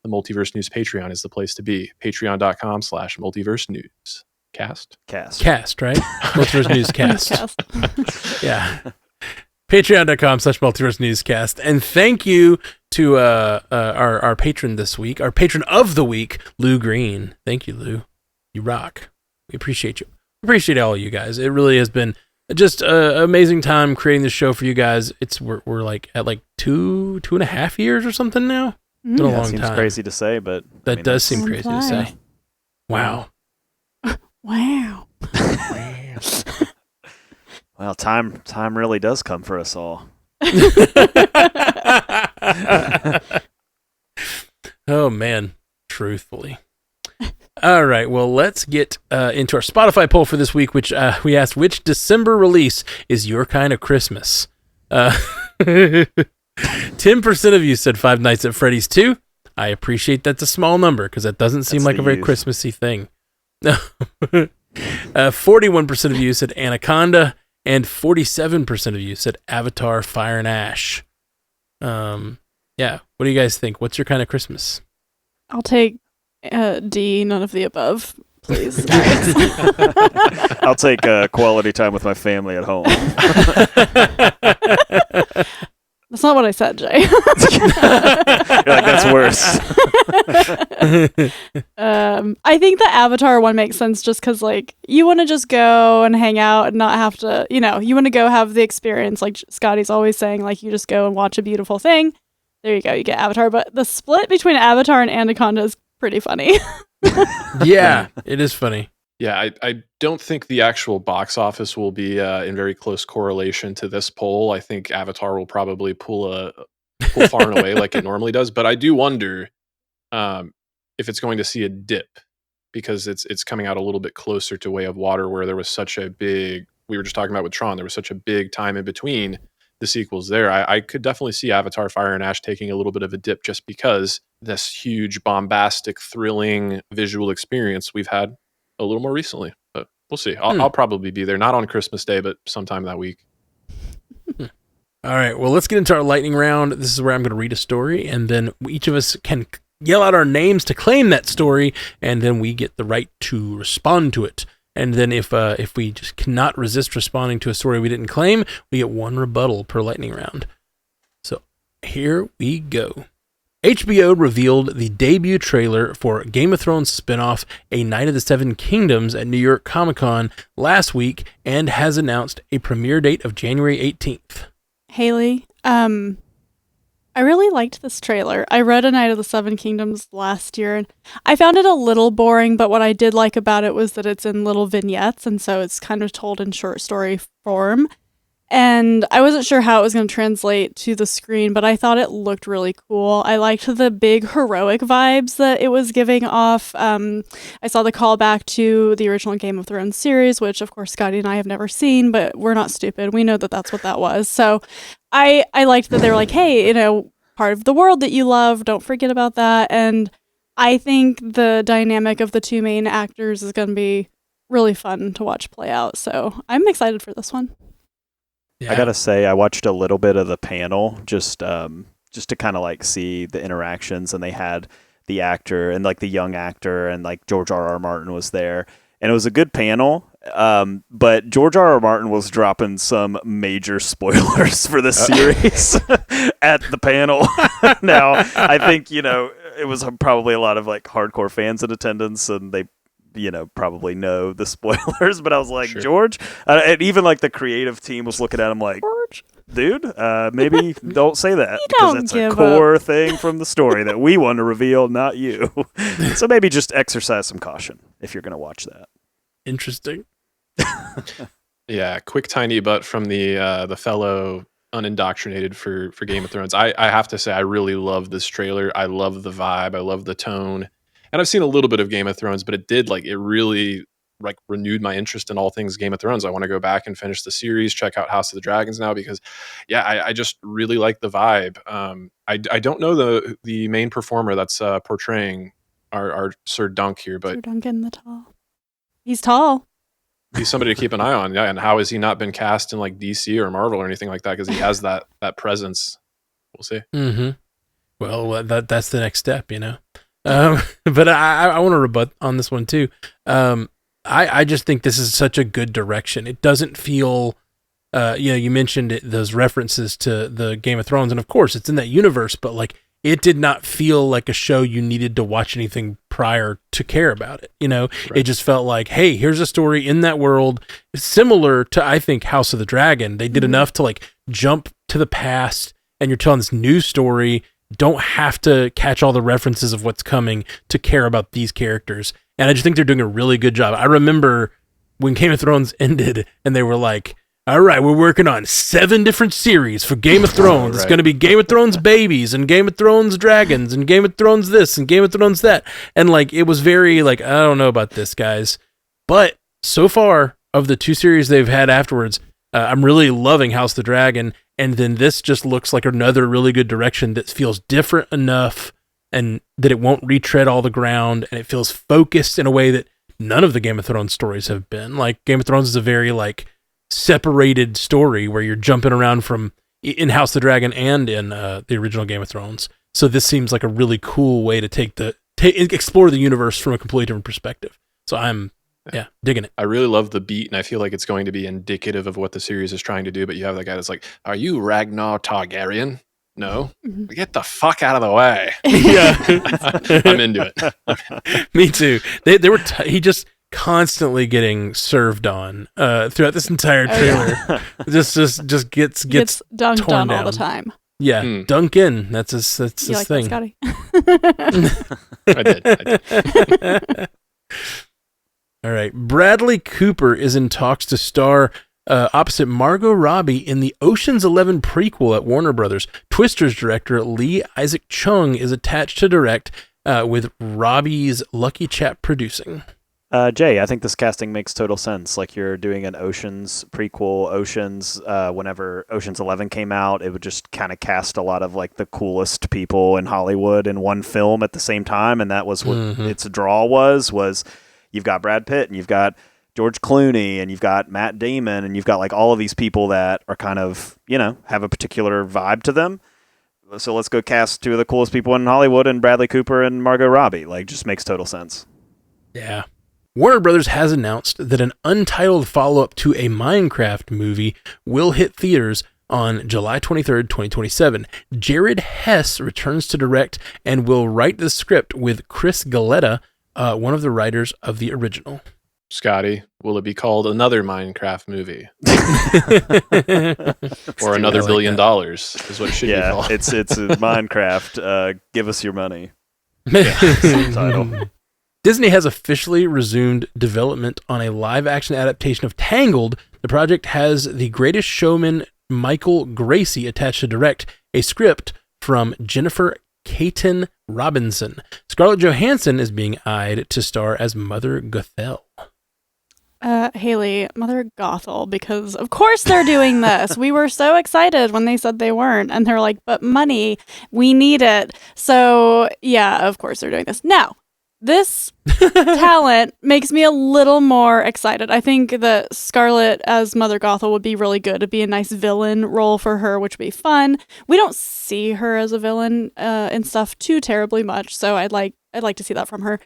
the Multiverse News Patreon is the place to be. Patreon.com/Multiverse News. Cast, right? Multiverse Newscast. Yeah. Patreon.com/Multiverse Newscast. And thank you to our patron this week, our patron of the week, Lou Green. Thank you, Lou. You rock. We appreciate you. Appreciate all of you guys. It really has been just an amazing time creating this show for you guys. We're like at like 2.5 years or something now. It's been a long seems time. Crazy to say, but that does seem crazy to say. Wow. Wow. Well, time really does come for us all. Oh man, truthfully. All right, well, let's get into our Spotify poll for this week, which we asked, which December release is your kind of Christmas? 10% of you said Five Nights at Freddy's 2. I appreciate that's a small number because that doesn't seem like a very Christmassy thing. 41% of you said Anaconda, and 47% of you said Avatar: Fire and Ash. Yeah, what do you guys think? What's your kind of Christmas? I'll take D, none of the above, please. I'll take quality time with my family at home. That's not what I said, Jay. You're like, that's worse. I think the Avatar one makes sense just because, like, you want to just go and hang out and not have to, you want to go have the experience. Like Scotty's always saying, like, you just go and watch a beautiful thing. There you go. You get Avatar. But the split between Avatar and Anaconda is pretty funny. Yeah, it is funny. Yeah, I don't think the actual box office will be in very close correlation to this poll. I think Avatar will probably pull far and away like it normally does. But I do wonder if it's going to see a dip because it's coming out a little bit closer to Way of Water, where there was such a big, we were just talking about with Tron, there was such a big time in between the sequels there. I could definitely see Avatar: Fire and Ash taking a little bit of a dip just because this huge, bombastic, thrilling visual experience we've had a little more recently, but we'll see. I'll probably be there, not on Christmas Day, but sometime that week. All right, well, let's get into our lightning round. This is where I'm going to read a story, and then each of us can yell out our names to claim that story, and then we get the right to respond to it. And then if we just cannot resist responding to a story we didn't claim, we get one rebuttal per lightning round. So here we go. HBO revealed the debut trailer for Game of Thrones spinoff A Night of the Seven Kingdoms at New York Comic-Con last week and has announced a premiere date of January 18th. Haley, I really liked this trailer. I read A Night of the Seven Kingdoms last year, and I found it a little boring, but what I did like about it was that it's in little vignettes, and so it's kind of told in short story form. And I wasn't sure how it was going to translate to the screen, but I thought it looked really cool. I liked the big heroic vibes that it was giving off. I saw the callback to the original Game of Thrones series, which, of course, Scotty and I have never seen, but we're not stupid. We know that that's what that was. So I liked that they were like, hey, part of the world that you love, don't forget about that. And I think the dynamic of the two main actors is going to be really fun to watch play out. So I'm excited for this one. Yeah. I gotta say, I watched a little bit of the panel just to kind of like see the interactions, and they had the actor and like the young actor, and like George R.R. Martin was there, and it was a good panel. But George R.R. Martin was dropping some major spoilers for the series at the panel. Now, I think it was probably a lot of like hardcore fans in attendance, and they probably know the spoilers, but I was like, sure. George, and even like the creative team was looking at him like, George, dude, maybe don't say that because that's a core thing from the story that we want to reveal, not you. So maybe just exercise some caution if you're going to watch that. Interesting. Yeah, quick tiny butt from the fellow unindoctrinated for Game of Thrones. I have to say, I really love this trailer. I love the vibe. I love the tone. And I've seen a little bit of Game of Thrones, but it really renewed my interest in all things Game of Thrones. I want to go back and finish the series, check out House of the Dragons now because, yeah, I just really like the vibe. I don't know the main performer that's portraying our Sir Dunk here, but Sir Duncan the Tall. He's tall. He's somebody to keep an eye on. Yeah, and how has he not been cast in like DC or Marvel or anything like that? Because he has that presence. We'll see. Mm-hmm. Well, that's the next step, But I want to rebut on this one too. I just think this is such a good direction. It doesn't feel, you mentioned those references to the Game of Thrones, and of course it's in that universe, but like it did not feel like a show you needed to watch anything prior to care about it. Right. It just felt like, hey, here's a story in that world similar to, I think, House of the Dragon. They did enough to like jump to the past, and you're telling this new story. Don't have to catch all the references of what's coming to care about these characters. And I just think they're doing a really good job. I remember when Game of Thrones ended and they were like, all right, we're working on 7 different series for Game of Thrones. Right. It's going to be Game of Thrones babies and Game of Thrones dragons and Game of Thrones this and Game of Thrones that. And like, it was very like, I don't know about this, guys. But so far of the 2 series they've had afterwards, I'm really loving House of the Dragon. And then this just looks like another really good direction that feels different enough and that it won't retread all the ground. And it feels focused in a way that none of the Game of Thrones stories have been. Like, Game of Thrones is a very like separated story where you're jumping around from in House of the Dragon and in the original Game of Thrones. So this seems like a really cool way to explore the universe from a completely different perspective. So I'm digging it. I really love the beat, and I feel like it's going to be indicative of what the series is trying to do. But you have that guy that's like, "Are you Ragnar Targaryen?" No, get the fuck out of the way. Yeah, I'm into it. Me too. They were he just constantly getting served on throughout this entire trailer. Just gets dunked on down all the time. Yeah, Duncan. That's his you like thing. That, Scotty? I did. All right. Bradley Cooper is in talks to star opposite Margot Robbie in the Ocean's 11 prequel at Warner Brothers. Twisters director Lee Isaac Chung is attached to direct with Robbie's lucky chap producing. Jay, I think this casting makes total sense. Like, you're doing an Ocean's prequel. Ocean's, whenever Ocean's 11 came out, it would just kind of cast a lot of like the coolest people in Hollywood in one film at the same time, and that was what its draw was you've got Brad Pitt and you've got George Clooney and you've got Matt Damon and you've got like all of these people that are kind of, have a particular vibe to them. So let's go cast 2 of the coolest people in Hollywood and Bradley Cooper and Margot Robbie. Like, just makes total sense. Yeah. Warner Brothers has announced that an untitled follow-up to a Minecraft movie will hit theaters on July 23rd, 2027. Jared Hess returns to direct and will write the script with Chris Galletta, one of the writers of the original. Scotty, will it be called another Minecraft movie? Or another $1 billion is what it should be called. it's a Minecraft. Give us your money. Title. Disney has officially resumed development on a live-action adaptation of Tangled. The project has The Greatest Showman Michael Gracie attached to direct, a script from Jennifer Caton Robinson. Scarlett Johansson is being eyed to star as Mother Gothel. Haley, Mother Gothel, because of course they're doing this. We were so excited when they said they weren't, and they're like, but money, we need it. So yeah, of course they're doing this. Now, this talent makes me a little more excited. I think that Scarlett as Mother Gothel would be really good. It'd be a nice villain role for her, which would be fun. We don't see her as a villain in stuff too terribly much, so I'd like to see that from her.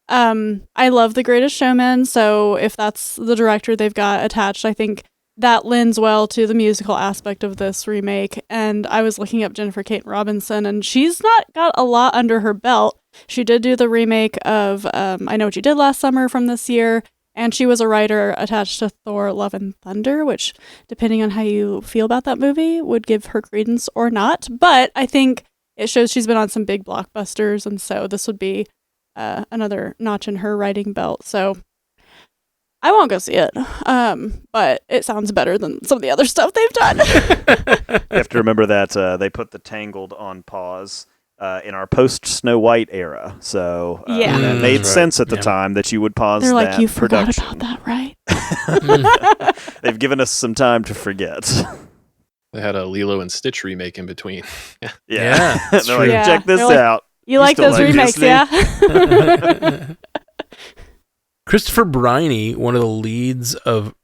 I love The Greatest Showman, so if that's the director they've got attached, I think that lends well to the musical aspect of this remake. And I was looking up Jennifer Caton Robinson, and she's not got a lot under her belt. She did do the remake of I Know What You Did Last Summer from this year, and she was a writer attached to Thor Love and Thunder, which, depending on how you feel about that movie, would give her credence or not. But I think it shows she's been on some big blockbusters, and so this would be another notch in her writing belt. So I won't go see it, but it sounds better than some of the other stuff they've done. You have to remember that they put the Tangled on pause in our post-Snow White era. So it made sense at the time that you would pause that production. They're like, you forgot about that, right? They've given us some time to forget. They had a Lilo and Stitch remake in between. They're like, check this out. You like those remakes, Disney? Yeah? Christopher Briney, one of the leads of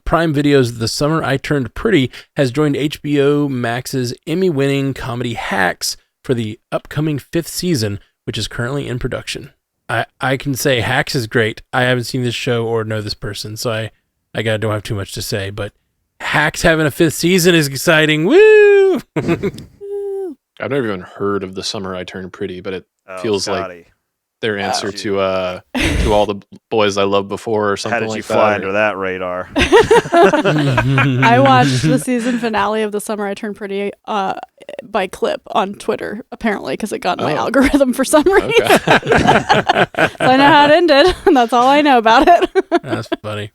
Prime Video's The Summer I Turned Pretty, has joined HBO Max's Emmy-winning comedy Hacks for the upcoming 5th season, which is currently in production. I can say Hacks is great. I haven't seen this show or know this person, so I don't have too much to say, but Hacks having a 5th season is exciting. Woo! I've never even heard of The Summer I Turned Pretty, but it feels Scotty. like their answer to all the boys I loved before or something like that. How did you fly under that radar? I watched the season finale of The Summer I Turned Pretty by clip on Twitter, apparently, because it got in my algorithm for some reason. Okay. So I know how it ended, and that's all I know about it. That's funny.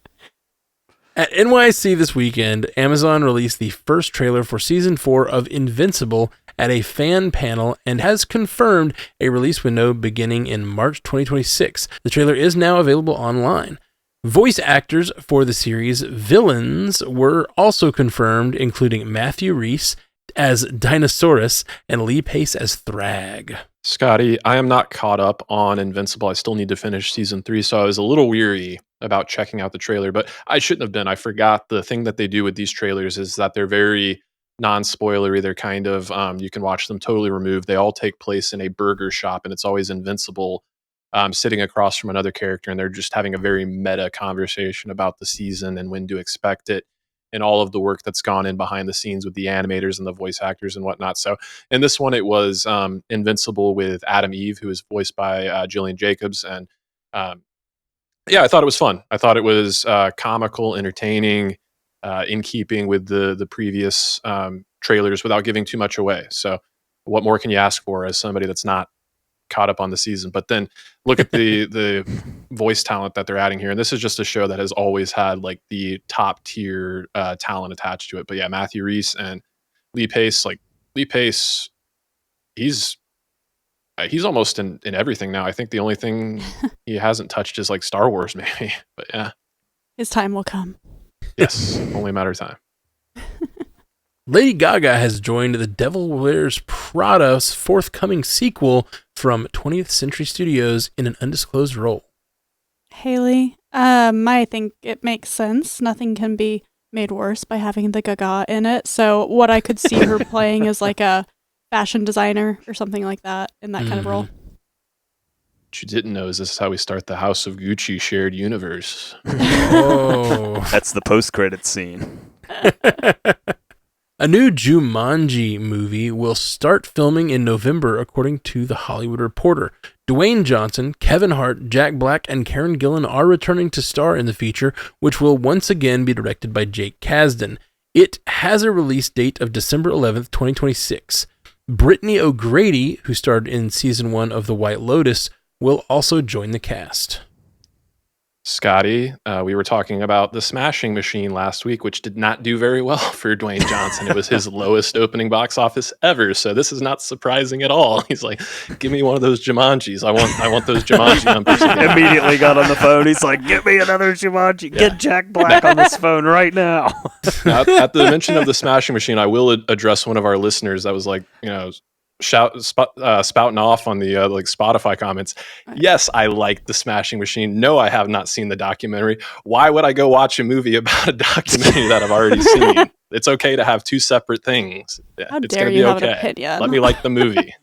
At NYC this weekend, Amazon released the first trailer for Season 4 of Invincible at a fan panel and has confirmed a release window beginning in March 2026. The trailer is now available online. Voice actors for the series' villains were also confirmed, including Matthew Rhys as Dinosaurus and Lee Pace as Thrag. Scotty, I am not caught up on Invincible. I still need to finish Season 3, so I was a little weary about checking out the trailer, but I shouldn't have been. I forgot the thing that they do with these trailers is that they're very non-spoilery. They're kind of, you can watch them totally removed. They all take place in a burger shop, and it's always Invincible sitting across from another character, and they're just having a very meta conversation about the season and when to expect it and all of the work that's gone in behind the scenes with the animators and the voice actors and whatnot. So in this one, it was Invincible with Adam Eve, who is voiced by Jillian Jacobs. And yeah, I thought it was fun. I thought it was comical, entertaining, in keeping with the previous trailers without giving too much away. So what more can you ask for as somebody that's not caught up on the season? But then look at the voice talent that they're adding here. And this is just a show that has always had like the top tier talent attached to it. But yeah, Matthew Rhys and Lee Pace, he's almost in everything now. I think the only thing he hasn't touched is like Star Wars maybe, but yeah. His time will come. Yes, only a matter of time. Lady Gaga has joined The Devil Wears Prada's forthcoming sequel from 20th Century Studios in an undisclosed role. Haley, I think it makes sense. Nothing can be made worse by having the Gaga in it. So what I could see her playing is like a fashion designer or something like that in that kind of role. What you didn't know is this is how we start the House of Gucci shared universe. Oh. That's the post-credits scene. A new Jumanji movie will start filming in November, according to The Hollywood Reporter. Dwayne Johnson, Kevin Hart, Jack Black, and Karen Gillan are returning to star in the feature, which will once again be directed by Jake Kasdan. It has a release date of December 11th, 2026. Brittany O'Grady, who starred in Season 1 of The White Lotus, will also join the cast. Scotty, we were talking about The Smashing Machine last week, which did not do very well for Dwayne Johnson. It was his lowest opening box office ever, so this is not surprising at all. He's like, give me one of those Jumanjis. I want those Jumanji numbers again. Immediately got on the phone. He's like, give me another Jumanji. Yeah. Get Jack Black on this phone right now. At the mention of The Smashing Machine, I will address one of our listeners that was like, spouting off on the like Spotify comments. Yes, I like The Smashing Machine. No, I have not seen the documentary. Why would I go watch a movie about a documentary that I've already seen? It's okay to have two separate things. How it's dare you have an opinion? Let me like the movie.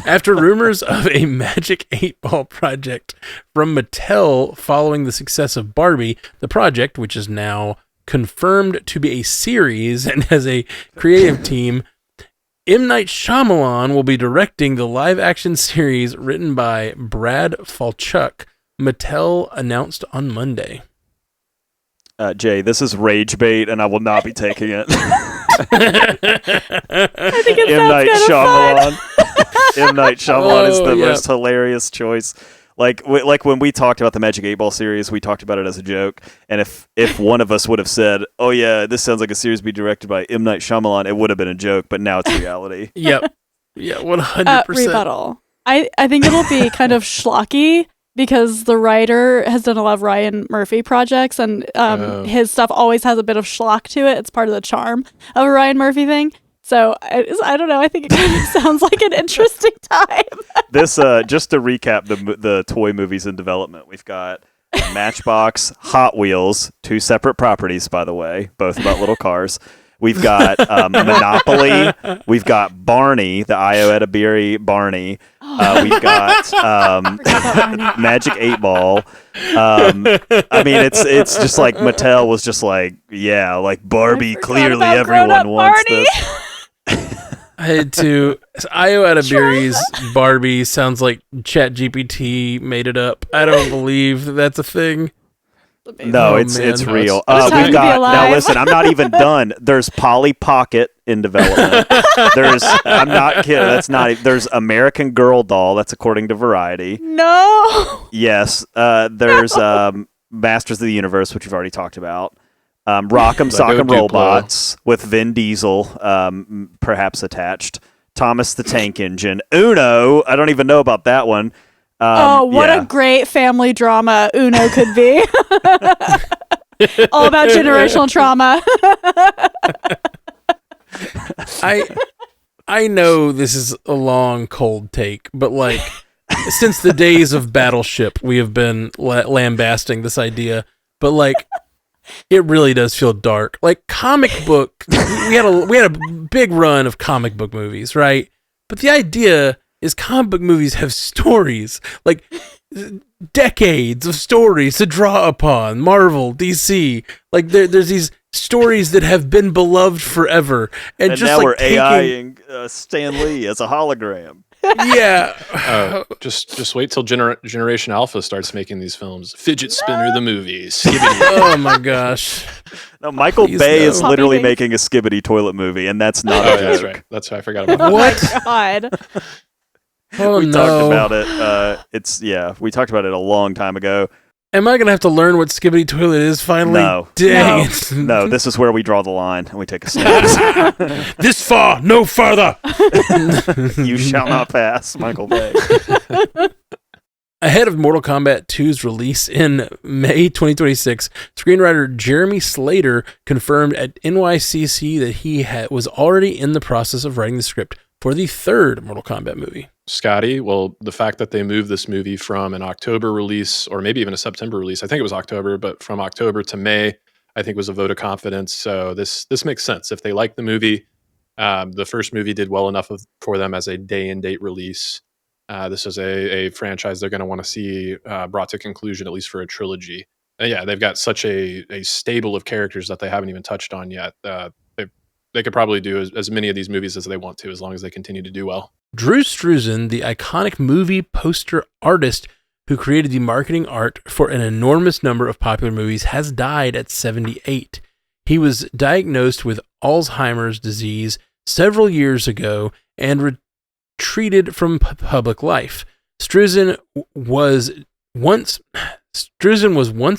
After rumors of a Magic 8-Ball project from Mattel following the success of Barbie, the project, which is now confirmed to be a series and has a creative team, M. Night Shyamalan will be directing the live-action series written by Brad Falchuk, Mattel announced on Monday. Jay, this is rage bait, and I will not be taking it. I think it M. Night Shyamalan. M. Night Shyamalan is the most hilarious choice. Like when we talked about the Magic 8-Ball series, we talked about it as a joke. And if one of us would have said, oh yeah, this sounds like a series be directed by M. Night Shyamalan, it would have been a joke, but now it's reality. Yep. Yeah, 100%. Rebuttal. I think it'll be kind of schlocky because the writer has done a lot of Ryan Murphy projects, and his stuff always has a bit of schlock to it. It's part of the charm of a Ryan Murphy thing. So I don't know. I think it kind of sounds like an interesting time. This just to recap the toy movies in development, we've got Matchbox, Hot Wheels, two separate properties, by the way, both about little cars. We've got Monopoly. We've got Barney, the Io Edibiri Barney. We've got Magic 8-Ball. I mean, it's just like Mattel was just like, yeah, like Barbie. Clearly, everyone wants Barney. this. I had to. Io Adabiri's Barbie sounds like ChatGPT made it up. I don't believe that's a thing. No, it's real. We've got now. Listen, I'm not even done. There's Polly Pocket in development. I'm not kidding. That's not. There's American Girl doll. That's according to Variety. No. Yes. There's Masters of the Universe, which we've already talked about. Rock'em Sock'em Robots with Vin Diesel, perhaps attached. Thomas the Tank Engine. Uno. I don't even know about that one. What a great family drama Uno could be. All about generational trauma. I know this is a long, cold take, but like, since the days of Battleship, we have been lambasting this idea, but like, it really does feel dark. Like comic book, we had a big run of comic book movies, right? But the idea is comic book movies have stories, like decades of stories to draw upon. Marvel, DC, like there's these stories that have been beloved forever, and just now like we're AIing Stan Lee as a hologram. Yeah. Just wait till Generation Alpha starts making these films. Fidget Spinner the movies. Oh my gosh. No, Michael Bay is literally making a Skibidi toilet movie, and that's not a joke. That's right. I forgot about that. What? Oh my God. Oh, we talked about it. We talked about it a long time ago. Am I gonna have to learn what Skibidi Toilet is finally? No. Dang it. No, this is where we draw the line and we take a stand. This far, no further. You shall not pass, Michael Bay. Ahead of Mortal Kombat 2's release in May 2026, screenwriter Jeremy Slater confirmed at NYCC that he was already in the process of writing the script for the third Mortal Kombat movie. Scotty, well, the fact that they moved this movie from an October release, or maybe even a September release, I think it was October, but from October to May, I think was a vote of confidence. So this makes sense. If they like the movie, the first movie did well enough for them as a day-and-date release. This is a franchise they're going to want to see brought to conclusion, at least for a trilogy. And yeah, they've got such a stable of characters that they haven't even touched on yet. They could probably do as many of these movies as they want to, as long as they continue to do well. Drew Struzan, the iconic movie poster artist who created the marketing art for an enormous number of popular movies, has died at 78. He was diagnosed with Alzheimer's disease several years ago and retreated from public life. Struzan was once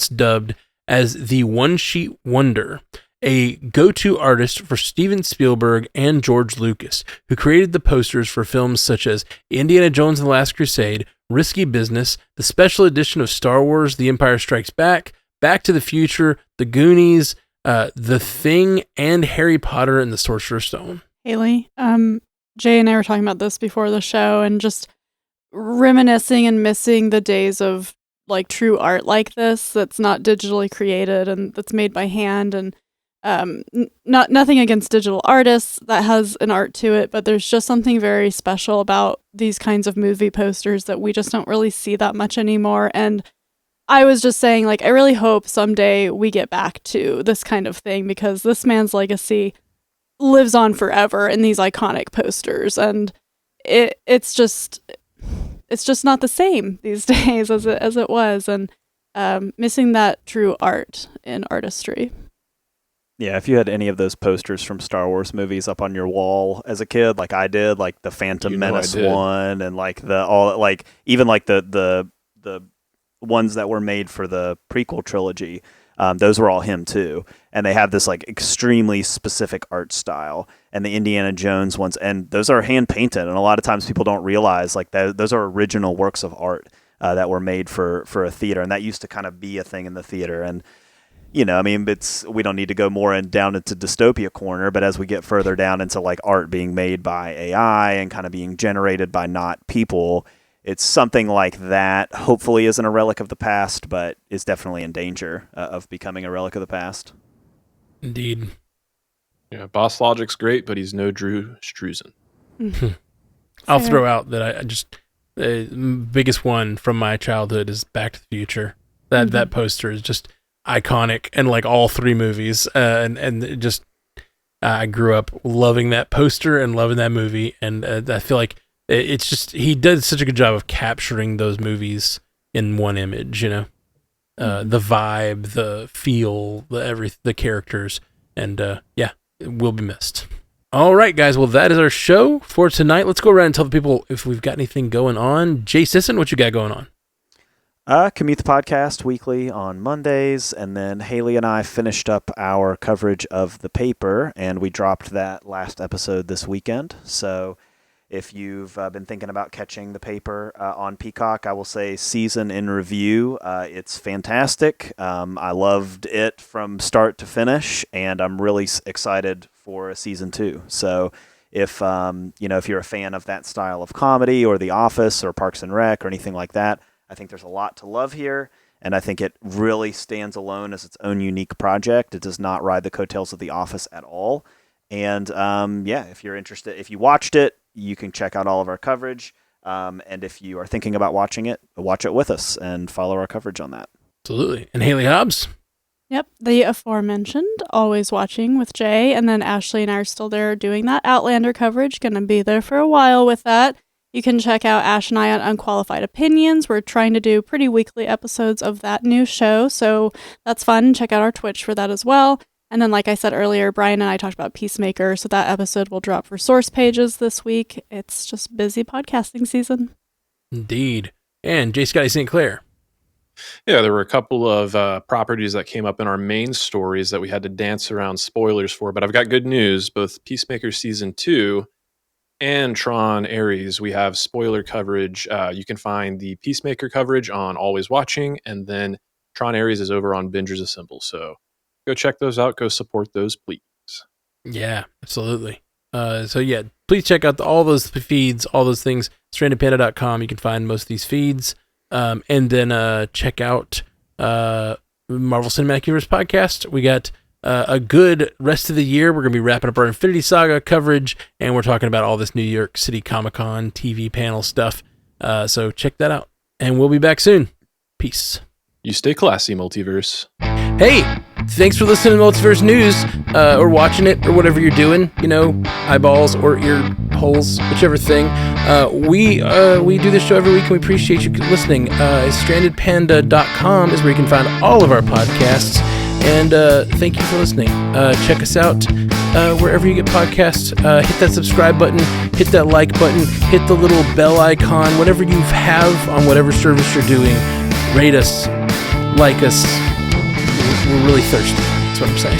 dubbed as the one-sheet wonder, a go-to artist for Steven Spielberg and George Lucas, who created the posters for films such as Indiana Jones and the Last Crusade, Risky Business, the special edition of Star Wars, The Empire Strikes Back, Back to the Future, The Goonies, The Thing, and Harry Potter and the Sorcerer's Stone. Haley, Jay and I were talking about this before the show, and just reminiscing and missing the days of like true art like this that's not digitally created and that's made by hand. And nothing against digital artists that has an art to it, but there's just something very special about these kinds of movie posters that we just don't really see that much anymore. And I was just saying, like, I really hope someday we get back to this kind of thing, because this man's legacy lives on forever in these iconic posters, and it's just not the same these days as it was, and missing that true art in artistry. Yeah, if you had any of those posters from Star Wars movies up on your wall as a kid, like I did, like the Phantom Menace one, and like even the ones that were made for the prequel trilogy, those were all him too. And they have this like extremely specific art style. And the Indiana Jones ones, and those are hand painted, and a lot of times people don't realize like those are original works of art that were made for a theater, and that used to kind of be a thing in the theater. And you know, I mean, we don't need to go more down into dystopia corner, but as we get further down into like art being made by AI and kind of being generated by not people, it's something like that. Hopefully isn't a relic of the past, but is definitely in danger of becoming a relic of the past. Indeed. Yeah, Boss Logic's great, but he's no Drew Struzan. I'll throw out that the biggest one from my childhood is Back to the Future. That poster is just iconic, and like all three movies, and just I grew up loving that poster and loving that movie, and I feel like it's just he does such a good job of capturing those movies in one image. The vibe, the feel, the characters, and it will be missed. All right, guys. Well, that is our show for tonight. Let's go around and tell the people if we've got anything going on. Jay Sisson, what you got going on? Commute the Podcast weekly on Mondays, and then Haley and I finished up our coverage of The Paper, and we dropped that last episode this weekend. So if you've been thinking about catching The Paper on Peacock, I will say season in review. It's fantastic. I loved it from start to finish, and I'm really excited for season 2. So if if you're a fan of that style of comedy or The Office or Parks and Rec or anything like that, I think there's a lot to love here, and I think it really stands alone as its own unique project. It does not ride the coattails of The Office at all. And if you're interested, if you watched it, you can check out all of our coverage. And if you are thinking about watching it, watch it with us and follow our coverage on that. Absolutely. And Haley Hobbs? Yep, the aforementioned Always Watching with Jay, and then Ashley and I are still there doing that Outlander coverage. Going to be there for a while with that. You can check out Ash and I on Unqualified Opinions. We're trying to do pretty weekly episodes of that new show, so that's fun. Check out our Twitch for that as well. And then, like I said earlier, Brian and I talked about Peacemaker, so that episode will drop for Source Pages this week. It's just busy podcasting season. Indeed. And J. Scotty St. Clair. Yeah, there were a couple of properties that came up in our main stories that we had to dance around spoilers for, but I've got good news. Both Peacemaker Season 2 and Tron Ares, we have spoiler coverage. You can find the Peacemaker coverage on Always Watching, and then Tron Ares is over on Bingers Assemble. So go check those out. Go support those, please. Yeah, absolutely. Please check out all those feeds, all those things. StrandedPanda.com. You can find most of these feeds. And then check out Marvel Cinematic Universe podcast. We got a good rest of the year. We're going to be wrapping up our Infinity Saga coverage, and we're talking about all this New York City Comic-Con TV panel stuff. So check that out, and we'll be back soon. Peace. You stay classy, Multiverse. Hey, thanks for listening to Multiverse News, or watching it, or whatever you're doing, eyeballs or ear holes, whichever thing. We do this show every week, and we appreciate you listening. StrandedPanda.com is where you can find all of our podcasts, and thank you for listening. Check us out wherever you get podcasts. Hit that subscribe button, hit that like button, hit the little bell icon, whatever you have on whatever service you're doing. Rate us, like us. We're really thirsty. That's what I'm saying.